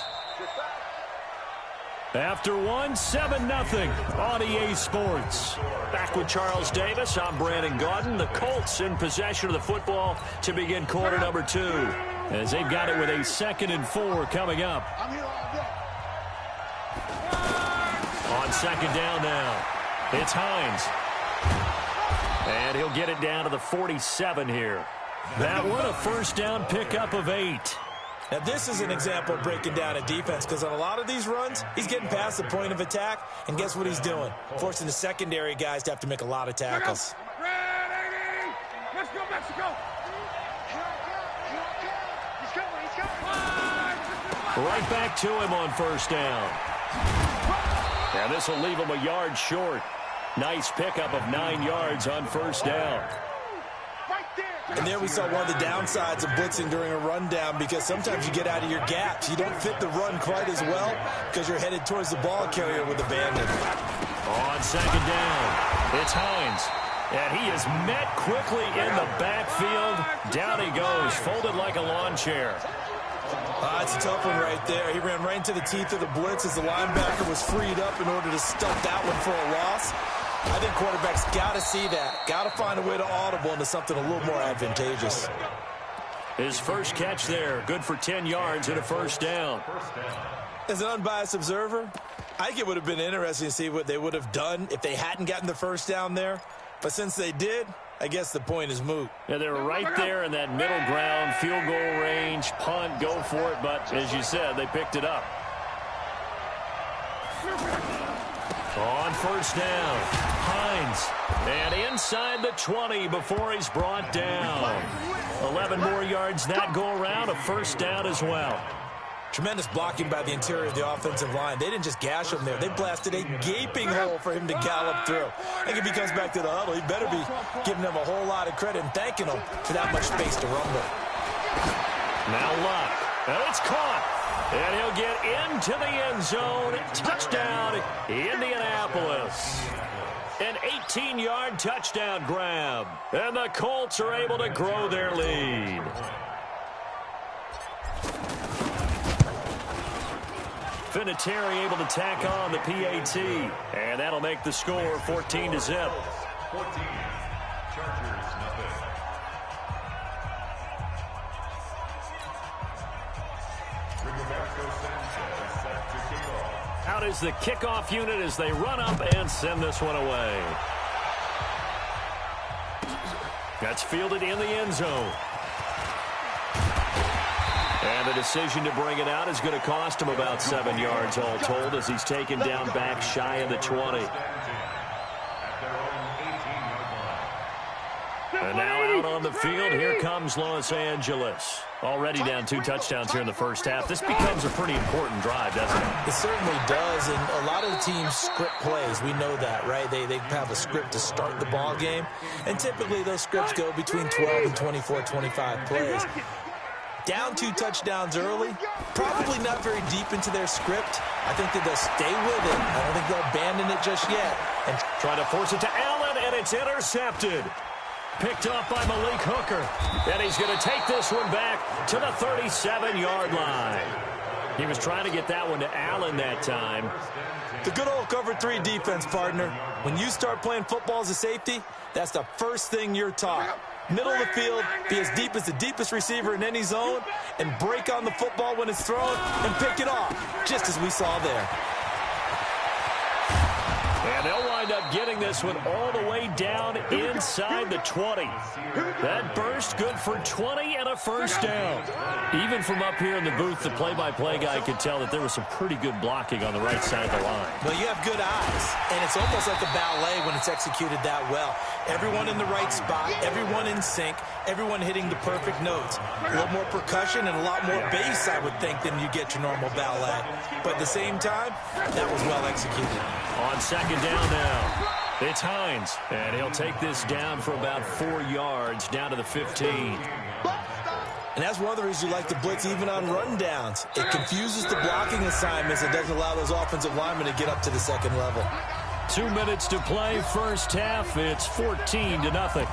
After one, 7-0 on EA Sports. Back with Charles Davis, I'm Brandon Gaudin. The Colts in possession of the football to begin quarter number 2. As they've got it with a 2nd and 4 coming up. On 2nd down now, it's Hines. And he'll get it down to the 47 here. That one, a first down pickup of 8. Now, this is an example of breaking down a defense because on a lot of these runs, he's getting past the point of attack, and guess what he's doing? Forcing the secondary guys to have to make a lot of tackles. Let's go, Mexico! Right back to him on first down. And this will leave him a yard short. Nice pickup of 9 yards on first down. And there we saw one of the downsides of blitzing during a rundown because sometimes you get out of your gaps. You don't fit the run quite as well because you're headed towards the ball carrier with abandon. On 2nd down, it's Hines. And he is met quickly in the backfield. Down he goes, folded like a lawn chair. That's a tough one right there. He ran right into the teeth of the blitz as the linebacker was freed up in order to stuff that one for a loss. I think quarterbacks got to see that. Got to find a way to audible into something a little more advantageous. His first catch there, good for 10 yards and a first down. As an unbiased observer, I think it would have been interesting to see what they would have done if they hadn't gotten the first down there. But since they did, I guess the point is moot. Yeah, they were right there in that middle ground, field goal range, punt, go for it. But as you said, they picked it up. On first down, Hines. And inside the 20 before he's brought down. 11 more yards that go around, a first down as well. Tremendous blocking by the interior of the offensive line. They didn't just gash him there. They blasted a gaping hole for him to gallop through. I think if he comes back to the huddle, he better be giving them a whole lot of credit and thanking them for that much space to rumble. Now Luck. And it's caught. And he'll get into the end zone. Touchdown, Indianapolis. An 18-yard touchdown grab. And the Colts are able to grow their lead. Vinatieri able to tack on the PAT. And that'll make the score 14-0. 14. Chargers, nothing. Out is the kickoff unit as they run up and send this one away. That's fielded in the end zone. And the decision to bring it out is going to cost him about 7 yards all told as he's taken down back shy of the 20. And now out on the field, here comes Los Angeles. Already down 2 touchdowns here in the first half. This becomes a pretty important drive, doesn't it? It certainly does, and a lot of the teams script plays. We know that, right? They have a script to start the ball game, and typically those scripts go between 12 and 24, 25 plays. Down 2 touchdowns early, probably not very deep into their script. I think that they'll stay with it. I don't think they'll abandon it just yet. And trying to force it to Allen, and it's intercepted. Picked off by Malik Hooker. And he's going to take this one back to the 37-yard line. He was trying to get that one to Allen that time. The good old cover 3 defense, partner. When you start playing football as a safety, that's the first thing you're taught. Middle of the field, be as deep as the deepest receiver in any zone, and break on the football when it's thrown and pick it off, just as we saw there. And they'll wind up getting this one all the way down inside the 20. That burst good for 20 and a first down. Even from up here in the booth, the play-by-play guy could tell that there was some pretty good blocking on the right side of the line. Well, you have good eyes, and it's almost like a ballet when it's executed that well. Everyone in the right spot, everyone in sync, everyone hitting the perfect notes. A little more percussion and a lot more bass, I would think, than you get your normal ballet. But at the same time, that was well executed. On second down now, it's Hines, and he'll take this down for about 4 yards, down to the 15. And that's one of the reasons you like to blitz even on run downs. It confuses the blocking assignments and doesn't allow those offensive linemen to get up to the second level. 2 minutes to play, first half. It's 14-0.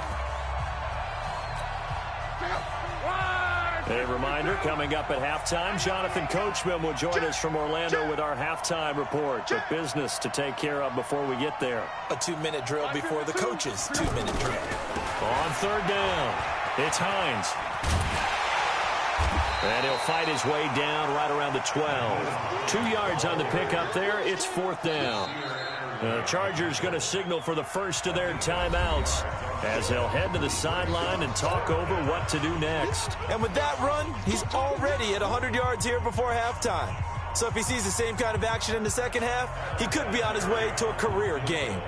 A reminder, coming up at halftime, Jonathan Coachman will join us from Orlando with our halftime report. But business to take care of before we get there. A 2-minute drill before the coach's 2-minute drill. On third down, it's Hines. And he'll fight his way down right around the 12. 2 yards on the pickup there. It's fourth down. The Chargers going to signal for the first of their timeouts as they'll head to the sideline and talk over what to do next. And with that run, he's already at 100 yards here before halftime. So if he sees the same kind of action in the second half, he could be on his way to a career game.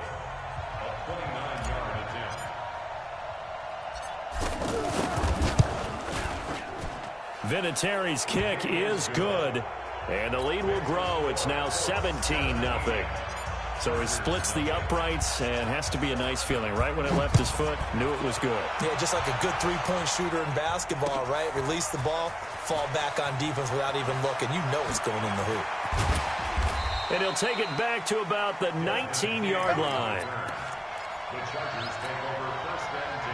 Vinatieri's kick is good, and the lead will grow. It's now 17-0. So he splits the uprights, and has to be a nice feeling. Right when it left his foot, knew it was good. Yeah, just like a good three-point shooter in basketball, right? Release the ball, fall back on defense without even looking. You know it's going in the hoop. And he'll take it back to about the 19-yard line. The Chargers take over first and 10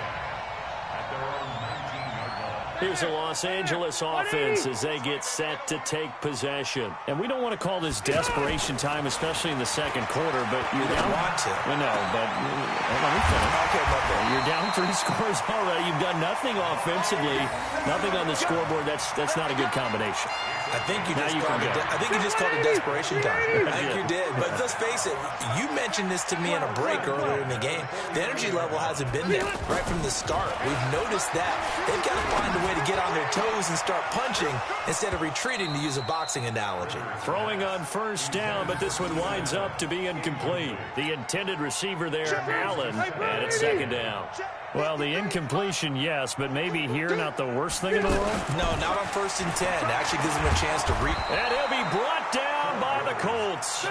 at their own 19-yard line. Here's the Los Angeles offense as they get set to take possession. And we don't want to call this desperation time, especially in the second quarter, but you're down. Want to. Well, no, but let me finish. Okay, you're down 3 scores already. You've done nothing offensively, nothing on the scoreboard. That's not a good combination. I think you just called it desperation time. I think you did. But let's face it, you mentioned this to me in a break earlier in the game. The energy level hasn't been there right from the start. We've noticed that. They've got to find a way to get on their toes and start punching instead of retreating, to use a boxing analogy. Throwing on first down, but this one winds up to be incomplete. The intended receiver there, Allen, and it's second down. Well, the incompletion, yes, but maybe here not the worst thing in the world? No, not on first and 10. It actually gives him a chance to reap. And he'll be brought down by the Colts.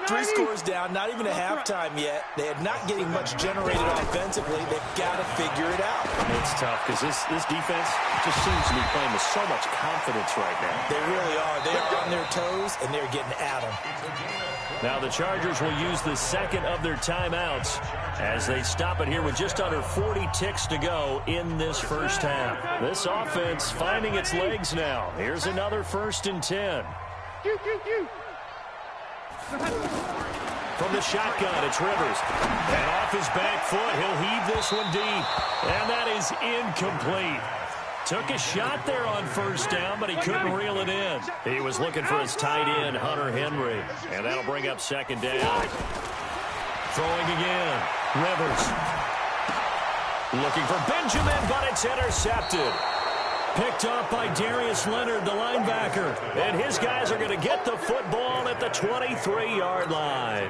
3 scores down, not even a halftime yet. They are not getting much generated offensively. They've got to figure it out. It's tough because this defense just seems to be playing with so much confidence right now. They really are. They are on their toes, and they're getting at them. Now the Chargers will use the second of their timeouts as they stop it here with just under 40 ticks to go in this first half. This offense finding its legs now. Here's another first and 10. From the shotgun, it's Rivers. And off his back foot, he'll heave this one deep. And that is incomplete. Took a shot there on first down, but he couldn't reel it in. He was looking for his tight end, Hunter Henry. And that'll bring up second down. Throwing again. Rivers. Looking for Benjamin, but it's intercepted. Picked up by Darius Leonard, the linebacker. And his guys are going to get the football at the 23-yard line.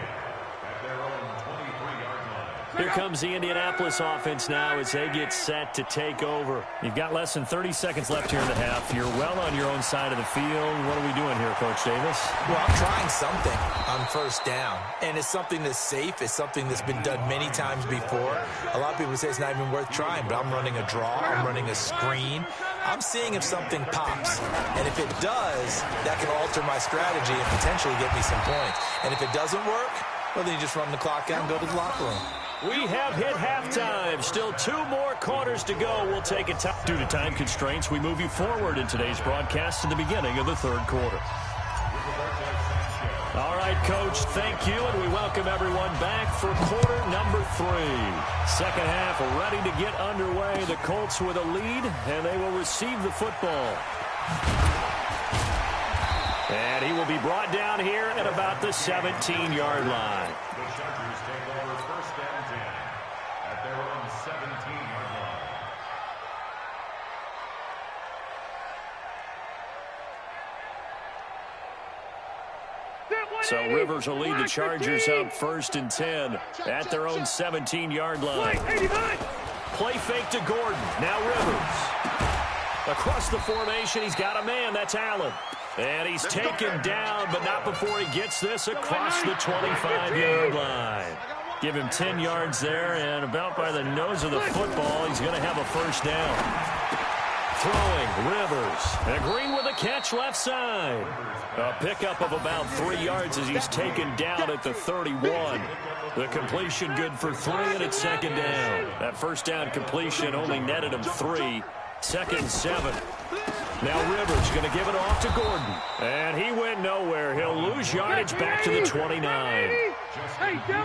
Here comes the Indianapolis offense now as they get set to take over. You've got less than 30 seconds left here in the half. You're well on your own side of the field. What are we doing here, Coach Davis? Well, I'm trying something on first down. And it's something that's safe. It's something that's been done many times before. A lot of people say it's not even worth trying, but I'm running a draw. I'm running a screen. I'm seeing if something pops. And if it does, that can alter my strategy and potentially get me some points. And if it doesn't work, well, then you just run the clock out and go to the locker room. We have hit halftime. Still 2 more quarters to go. We'll take it. Due to time constraints, we move you forward in today's broadcast to the beginning of the third quarter. All right, Coach, thank you, and we welcome everyone back for quarter number 3. Second half ready to get underway. The Colts with a lead, and they will receive the football. And he will be brought down here at about the 17-yard line. The Chargers take over first and 10 at their own 17-yard line. So Rivers will lead the Chargers up first and 10 at their own 17-yard line. Play fake to Gordon. Now Rivers. Across the formation, he's got a man. That's Allen. And he's taken down, but not before he gets this across the 25-yard line. Give him 10 yards there, and about by the nose of the football, he's going to have a first down. Throwing, Rivers. And Green with a catch left side. A pickup of about 3 yards as he's taken down at the 31. The completion good for 3, and it's second down. That first down completion only netted him 3. Second and 7. Now Rivers going to give it off to Gordon. And he went nowhere. He'll lose yardage back to the 29.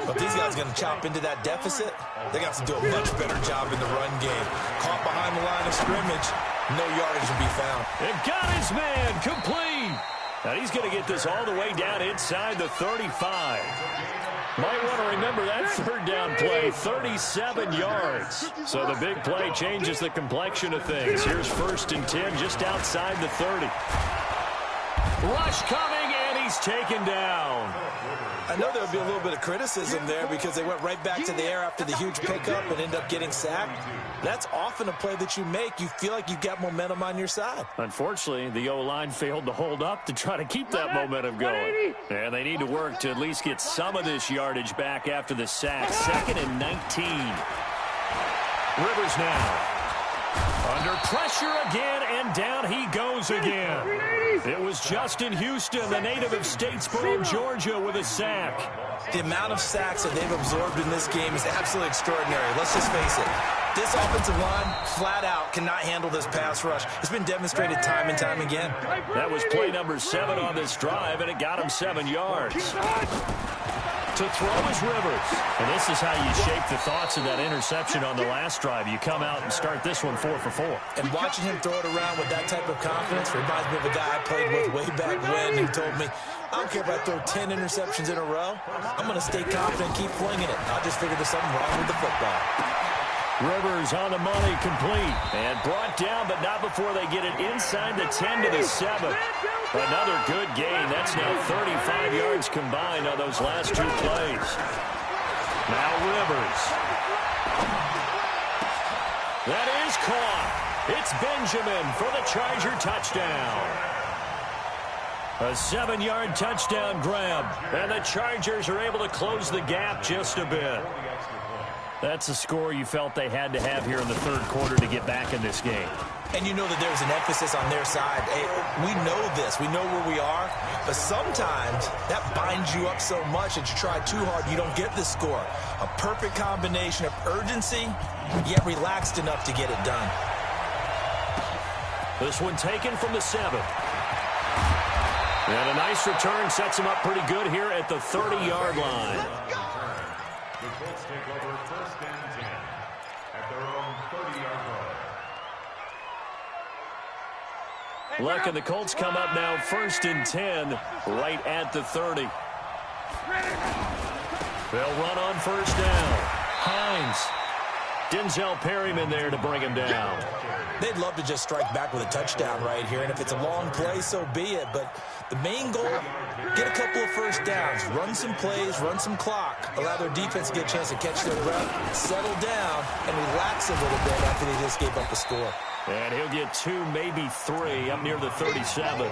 But these guys are going to chop into that deficit. They got to do a much better job in the run game. Caught behind the line of scrimmage, no yardage will be found. And got his man complete. And he's going to get this all the way down inside the 35. Might want to remember that third down play, 37 yards. So the big play changes the complexion of things. Here's first and 10 just outside the 30. Rush coming, and he's taken down. I know there would be a little bit of criticism there because they went right back to the air after the huge pickup and end up getting sacked. That's often a play that you make. You feel like you've got momentum on your side. Unfortunately, the O-line failed to hold up to try to keep that momentum going. And they need to work to at least get some of this yardage back after the sack. Second and 19. Rivers now. Under pressure again, and down he goes again. It was Justin Houston, the native of Statesboro, Georgia, with a sack. The amount of sacks that they've absorbed in this game is absolutely extraordinary. Let's just face it. This offensive line, flat out, cannot handle this pass rush. It's been demonstrated time and time again. That was play number 7 on this drive, and it got him 7 yards. To throw is Rivers. And this is how you shape the thoughts of that interception on the last drive. You come out and start this one 4 for 4. And watching him throw it around with that type of confidence reminds me of a guy I played with way back when who told me, I don't care if I throw 10 interceptions in a row. I'm going to stay confident and keep flinging it. I just figured there's something wrong with the football. Rivers on the money, complete. And brought down, but not before they get it inside the 10 to the 7. Another good gain. That's now 35 yards combined on those last 2 plays. Now Rivers. That is caught. It's Benjamin for the Charger touchdown. A 7-yard touchdown grab. And the Chargers are able to close the gap just a bit. That's a score you felt they had to have here in the third quarter to get back in this game. And you know that there's an emphasis on their side. Hey, we know this. We know where we are. But sometimes that binds you up so much that you try too hard, you don't get this score. A perfect combination of urgency, yet relaxed enough to get it done. This one taken from the 7. And a nice return sets him up pretty good here at the 30-yard line. The Colts take over first and 10 at their own 30-yard line. Luck and the Colts come up now first and 10 right at the 30. They'll run on first down. Hines. Denzel Perryman there to bring him down. They'd love to just strike back with a touchdown right here, and if it's a long play, so be it. But the main goal, get a couple of first downs, run some plays, run some clock, allow their defense to get a chance to catch their breath, settle down, and relax a little bit after they just gave up a score. And he'll get 2, maybe 3, up near the 37.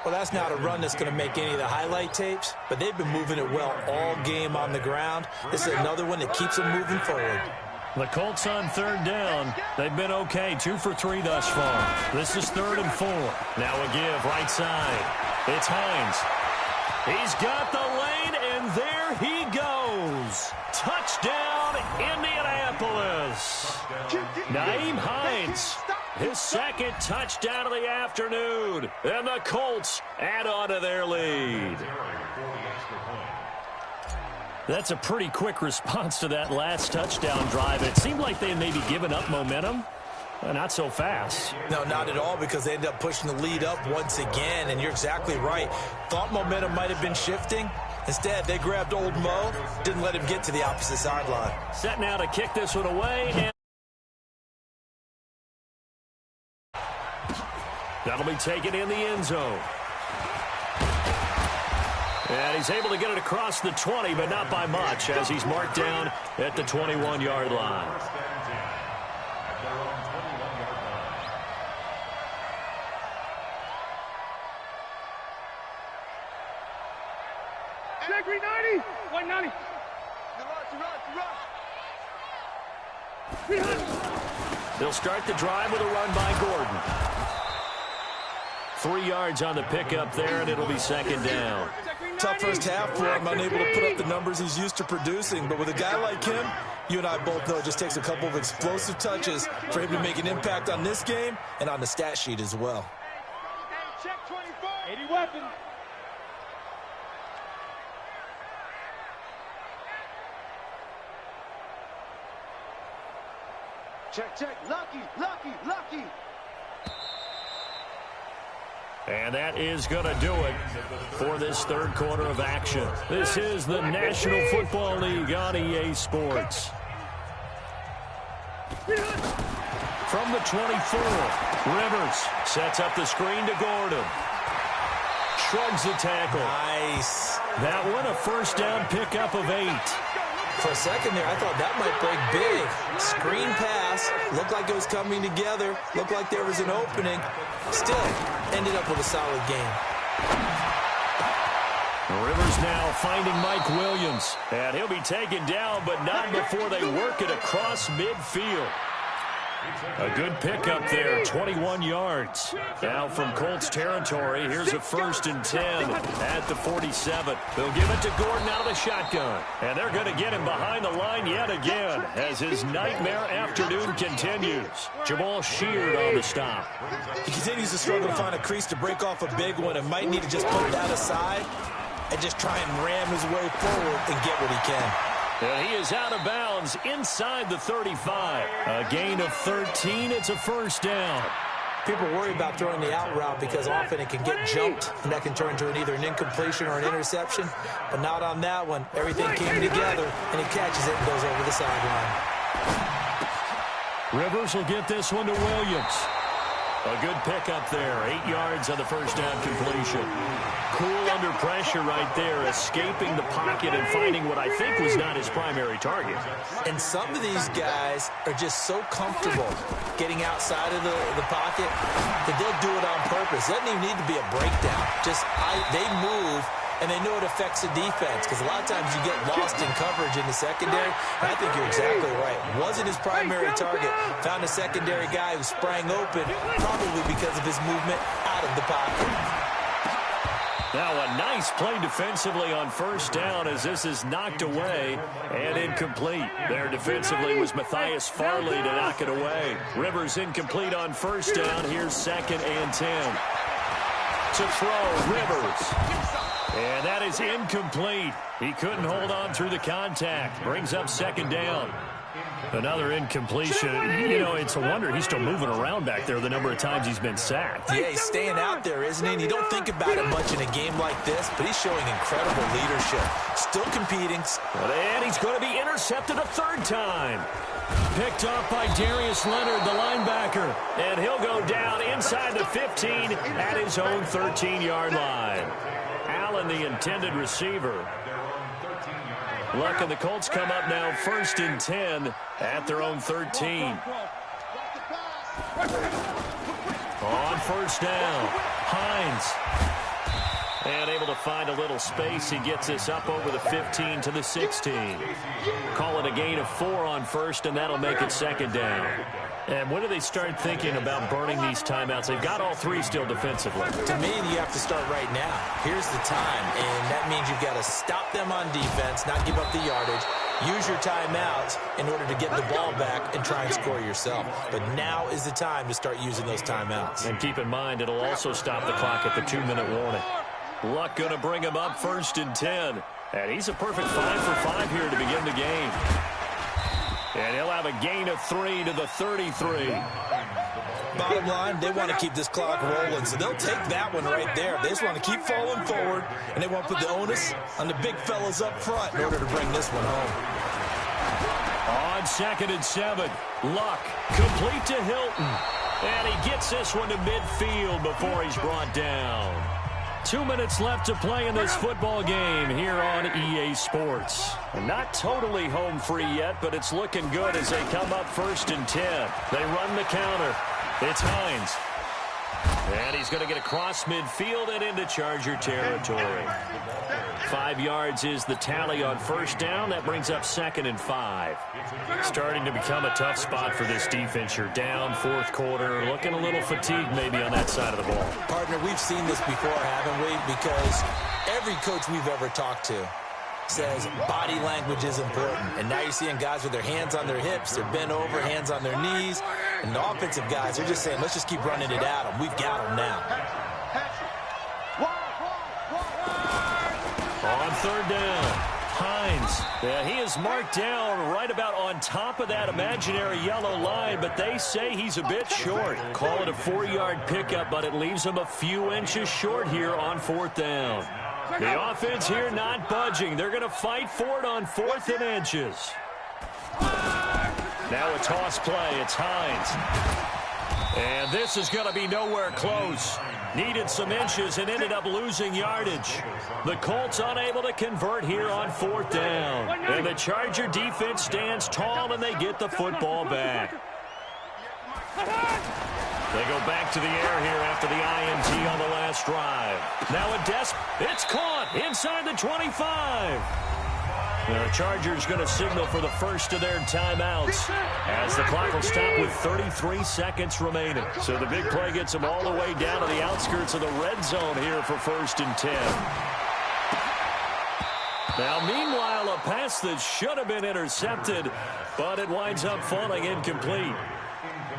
Well, that's not a run that's going to make any of the highlight tapes, but they've been moving it well all game on the ground. This is another one that keeps them moving forward. The Colts on third down. They've been okay, 2 for 3 thus far. This is 3rd and 4. Now a give, right side. It's Hines. He's got the lane, and there he goes. Touchdown, Indianapolis. Naeem Hines, his 2nd touchdown of the afternoon. And the Colts add on to their lead. That's a pretty quick response to that last touchdown drive. It seemed like they had maybe given up momentum. Not so fast. No, not at all, because they ended up pushing the lead up once again, and you're exactly right. Thought momentum might have been shifting. Instead, they grabbed old Mo, didn't let him get to the opposite sideline. Set now to kick this one away, and that'll be taken in the end zone. And he's able to get it across the 20, but not by much, as he's marked down at the 21-yard line. Check 390. 190. They'll start the drive with a run by Gordon. 3 yards on the pickup there, and it'll be second down. Tough first half for him, unable to put up the numbers he's used to producing. But with a guy like him, you and I both know it just takes a couple of explosive touches for him to make an impact on this game and on the stat sheet as well. Check 24. 80 weapons. Check. Lucky. And that is going to do it for this third quarter of action. This is the National Football League on EA Sports. From the 24, Rivers sets up the screen to Gordon. Shrugs the tackle. Nice. That one a first down pickup of 8. For a second there, I thought that might break big. Screen pass. Looked like it was coming together. Looked like there was an opening. Still, ended up with a solid game. Rivers now finding Mike Williams. And he'll be taken down, but not before they work it across midfield. A good pickup there, 21 yards. Now from Colts territory, here's a 1st and 10 at the 47. They'll give it to Gordon out of the shotgun. And they're going to get him behind the line yet again as his nightmare afternoon continues. Jamal Sheard on the stop. He continues to struggle to find a crease to break off a big one and might need to just put that aside and just try and ram his way forward and get what he can. And he is out of bounds inside the 35. A gain of 13. It's a first down. People worry about throwing the out route because often it can get jumped, and that can turn into either an incompletion or an interception. But not on that one. Everything came together, and he catches it and goes over the sideline. Rivers will get this one to Williams. A good pickup there. 8 yards on the first down completion. Cool under pressure right there, escaping the pocket and finding what I think was not his primary target. And some of these guys are just so comfortable getting outside of the pocket that they'll do it on purpose. It doesn't even need to be a breakdown. They move, and they know it affects the defense because a lot of times you get lost in coverage in the secondary. And I think you're exactly right. Wasn't his primary target. Found a secondary guy who sprang open, probably because of his movement out of the pocket. Now a nice play defensively on first down as this is knocked away and incomplete. There defensively was Matthias Farley to knock it away. Rivers incomplete on first down. Here's 2nd and 10. To throw, Rivers. And that is incomplete. He couldn't hold on through the contact. Brings up 2nd down. Another incompletion. You know, it's a wonder he's still moving around back there the number of times he's been sacked. Yeah, he's staying out there, isn't he? And you don't think about it much in a game like this, but he's showing incredible leadership. Still competing. And he's going to be intercepted a 3rd time. Picked off by Darius Leonard, the linebacker. And he'll go down inside the 15 at his own 13-yard line. Allen, the intended receiver. Luck and the Colts come up now 1st and 10 at their own 13. On first down, Hines. And able to find a little space. He gets this up over the 15 to the 16. Call it a gain of 4 on first, and that'll make it 2nd down. And when do they start thinking about burning these timeouts? They've got all 3 still defensively. To me, you have to start right now. Here's the time, and that means you've got to stop them on defense, not give up the yardage, use your timeouts in order to get the ball back and try and score yourself. But now is the time to start using those timeouts. And keep in mind, it'll also stop the clock at the 2-minute warning. Luck going to bring him up 1st and 10. And he's a perfect 5 for 5 here to begin the game. And he'll have a gain of 3 to the 33. bottom line, they want to keep this clock rolling, so they'll take that one right there. They just want to keep falling forward, and they want to put the onus on the big fellas up front in order to bring this one home. On 2nd and 7, Luck complete to Hilton. And he gets this one to midfield before he's brought down. 2 minutes left to play in this football game here on EA Sports. And not totally home free yet, but it's looking good as they come up 1st and 10. They run the counter. It's Hines. And he's going to get across midfield and into Charger territory. 5 yards is the tally on 1st down. That brings up 2nd and 5. Starting to become a tough spot for this defense. You're down 4th quarter. Looking a little fatigued maybe on that side of the ball. Partner, we've seen this before, haven't we? Because every coach we've ever talked to says body language is important. And now you're seeing guys with their hands on their hips, they're bent over, hands on their knees. And the offensive guys are just saying, let's just keep running it at them. We've got them now. On 3rd down, Hines. Yeah, he is marked down right about on top of that imaginary yellow line, but they say he's a bit short. Call it a 4-yard pickup, but it leaves him a few inches short here on 4th down. The offense here not budging. They're going to fight for it on 4th and inches. Now a toss play. It's Hines. And this is going to be nowhere close. Needed some inches and ended up losing yardage. The Colts unable to convert here on 4th down. And the Charger defense stands tall and they get the football back. They go back to the air here after the INT on the last drive. Now a it's caught inside the 25. The Chargers going to signal for the first of their timeouts as the clock will stop with 33 seconds remaining. So the big play gets them all the way down to the outskirts of the red zone here for 1st and 10. Now, meanwhile, a pass that should have been intercepted, but it winds up falling incomplete.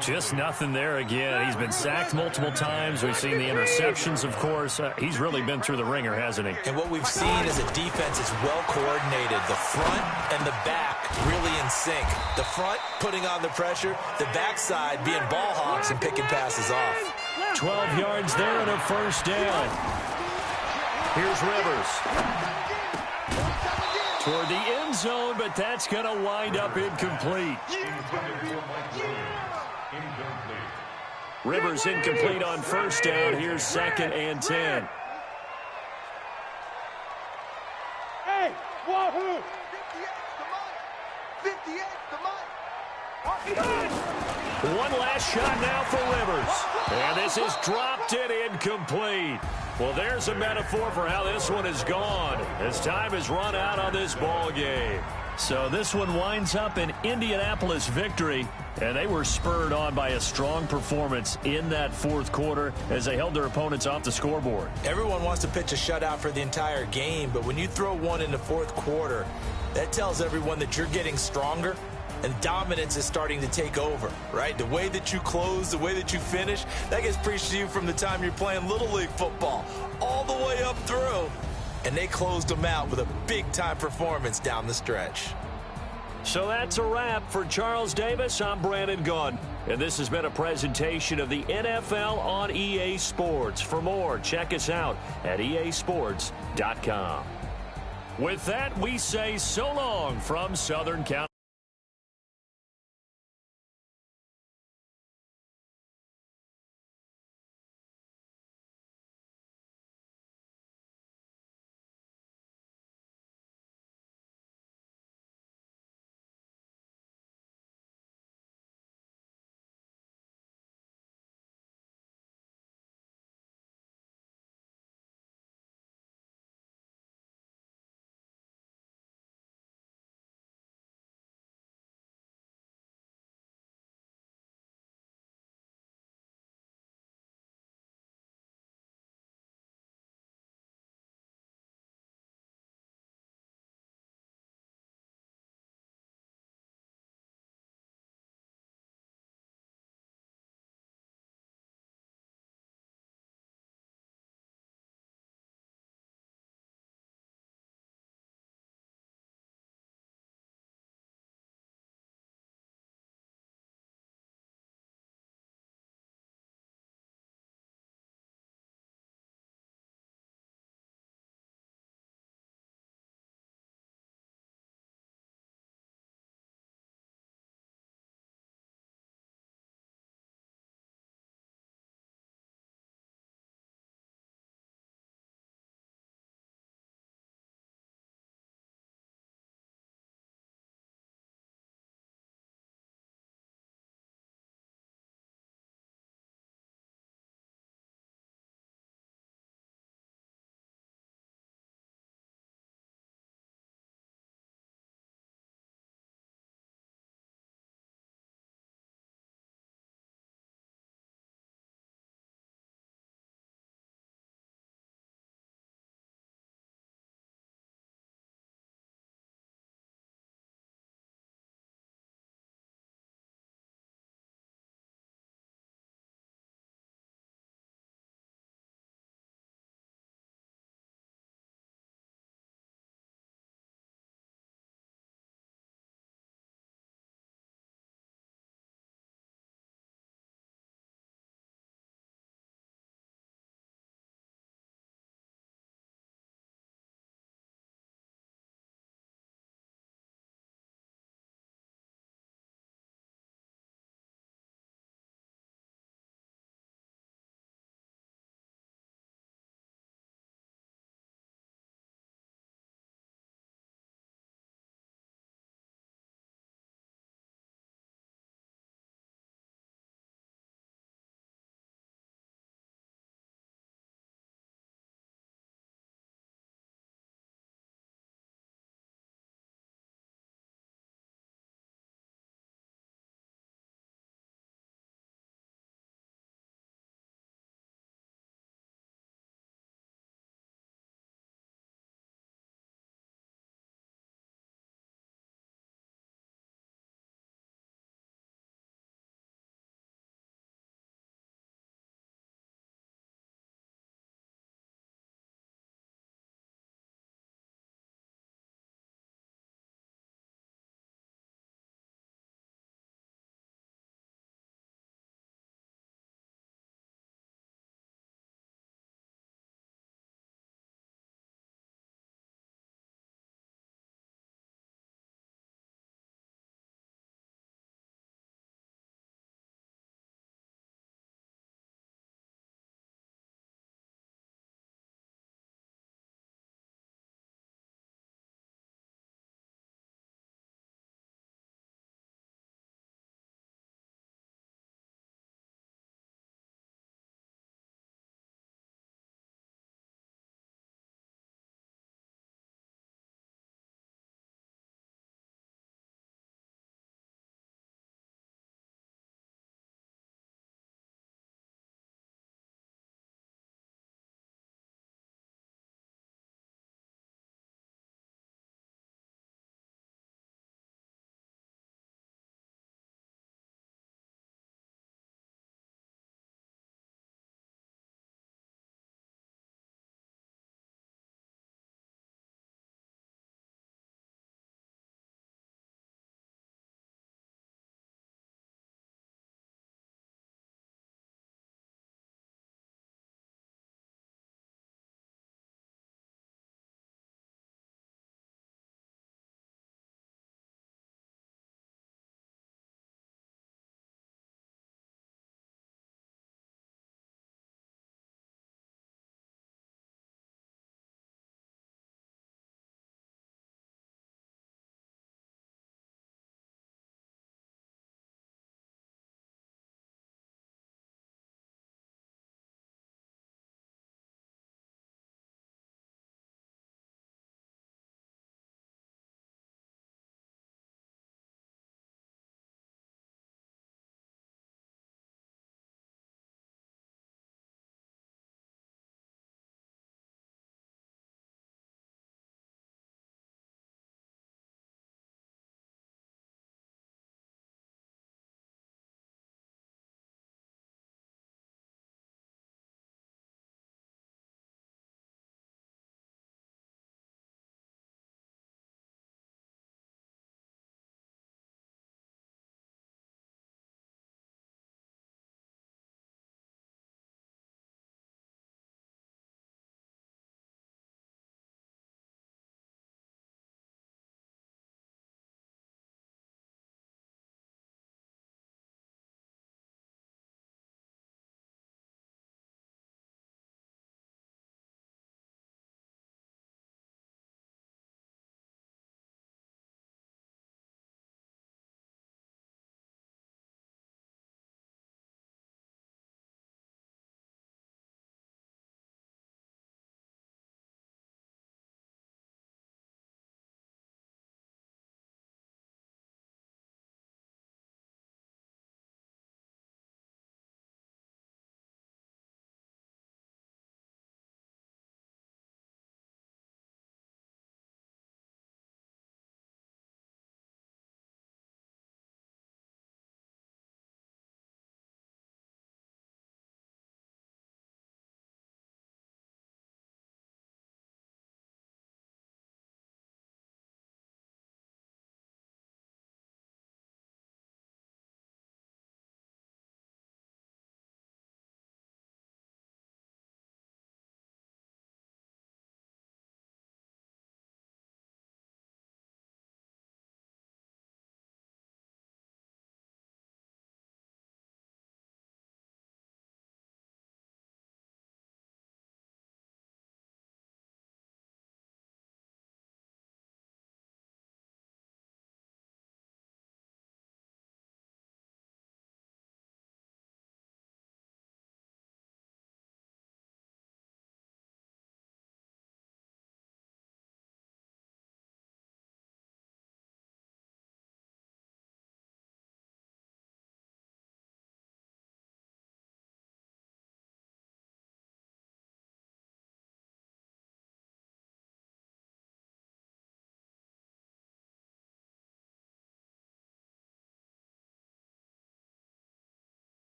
Just nothing there again. He's been sacked multiple times. We've seen the interceptions, of course. He's really been through the ringer, hasn't he? And what we've seen is a defense is well coordinated. The front and the back really in sync. The front putting on the pressure, the backside being ball hawks and picking passes off. 12 yards there and a 1st down. Here's Rivers. Toward the end zone, but that's going to wind up incomplete. Rivers incomplete on 1st down. Here's 2nd and 10. Hey, wahoo! 58, One last shot now for Rivers. And this is dropped and incomplete. Well, there's a metaphor for how this one is gone as time has run out on this ball game. So this one winds up an Indianapolis victory, and they were spurred on by a strong performance in that 4th quarter as they held their opponents off the scoreboard. Everyone wants to pitch a shutout for the entire game, but when you throw one in the 4th quarter, that tells everyone that you're getting stronger and dominance is starting to take over, right? The way that you close, the way that you finish, that gets preached to you from the time you're playing Little League football all the way up through. And they closed them out with a big-time performance down the stretch. So that's a wrap for Charles Davis. I'm Brandon Gunn, and this has been a presentation of the NFL on EA Sports. For more, check us out at easports.com. With that, we say so long from Southern California.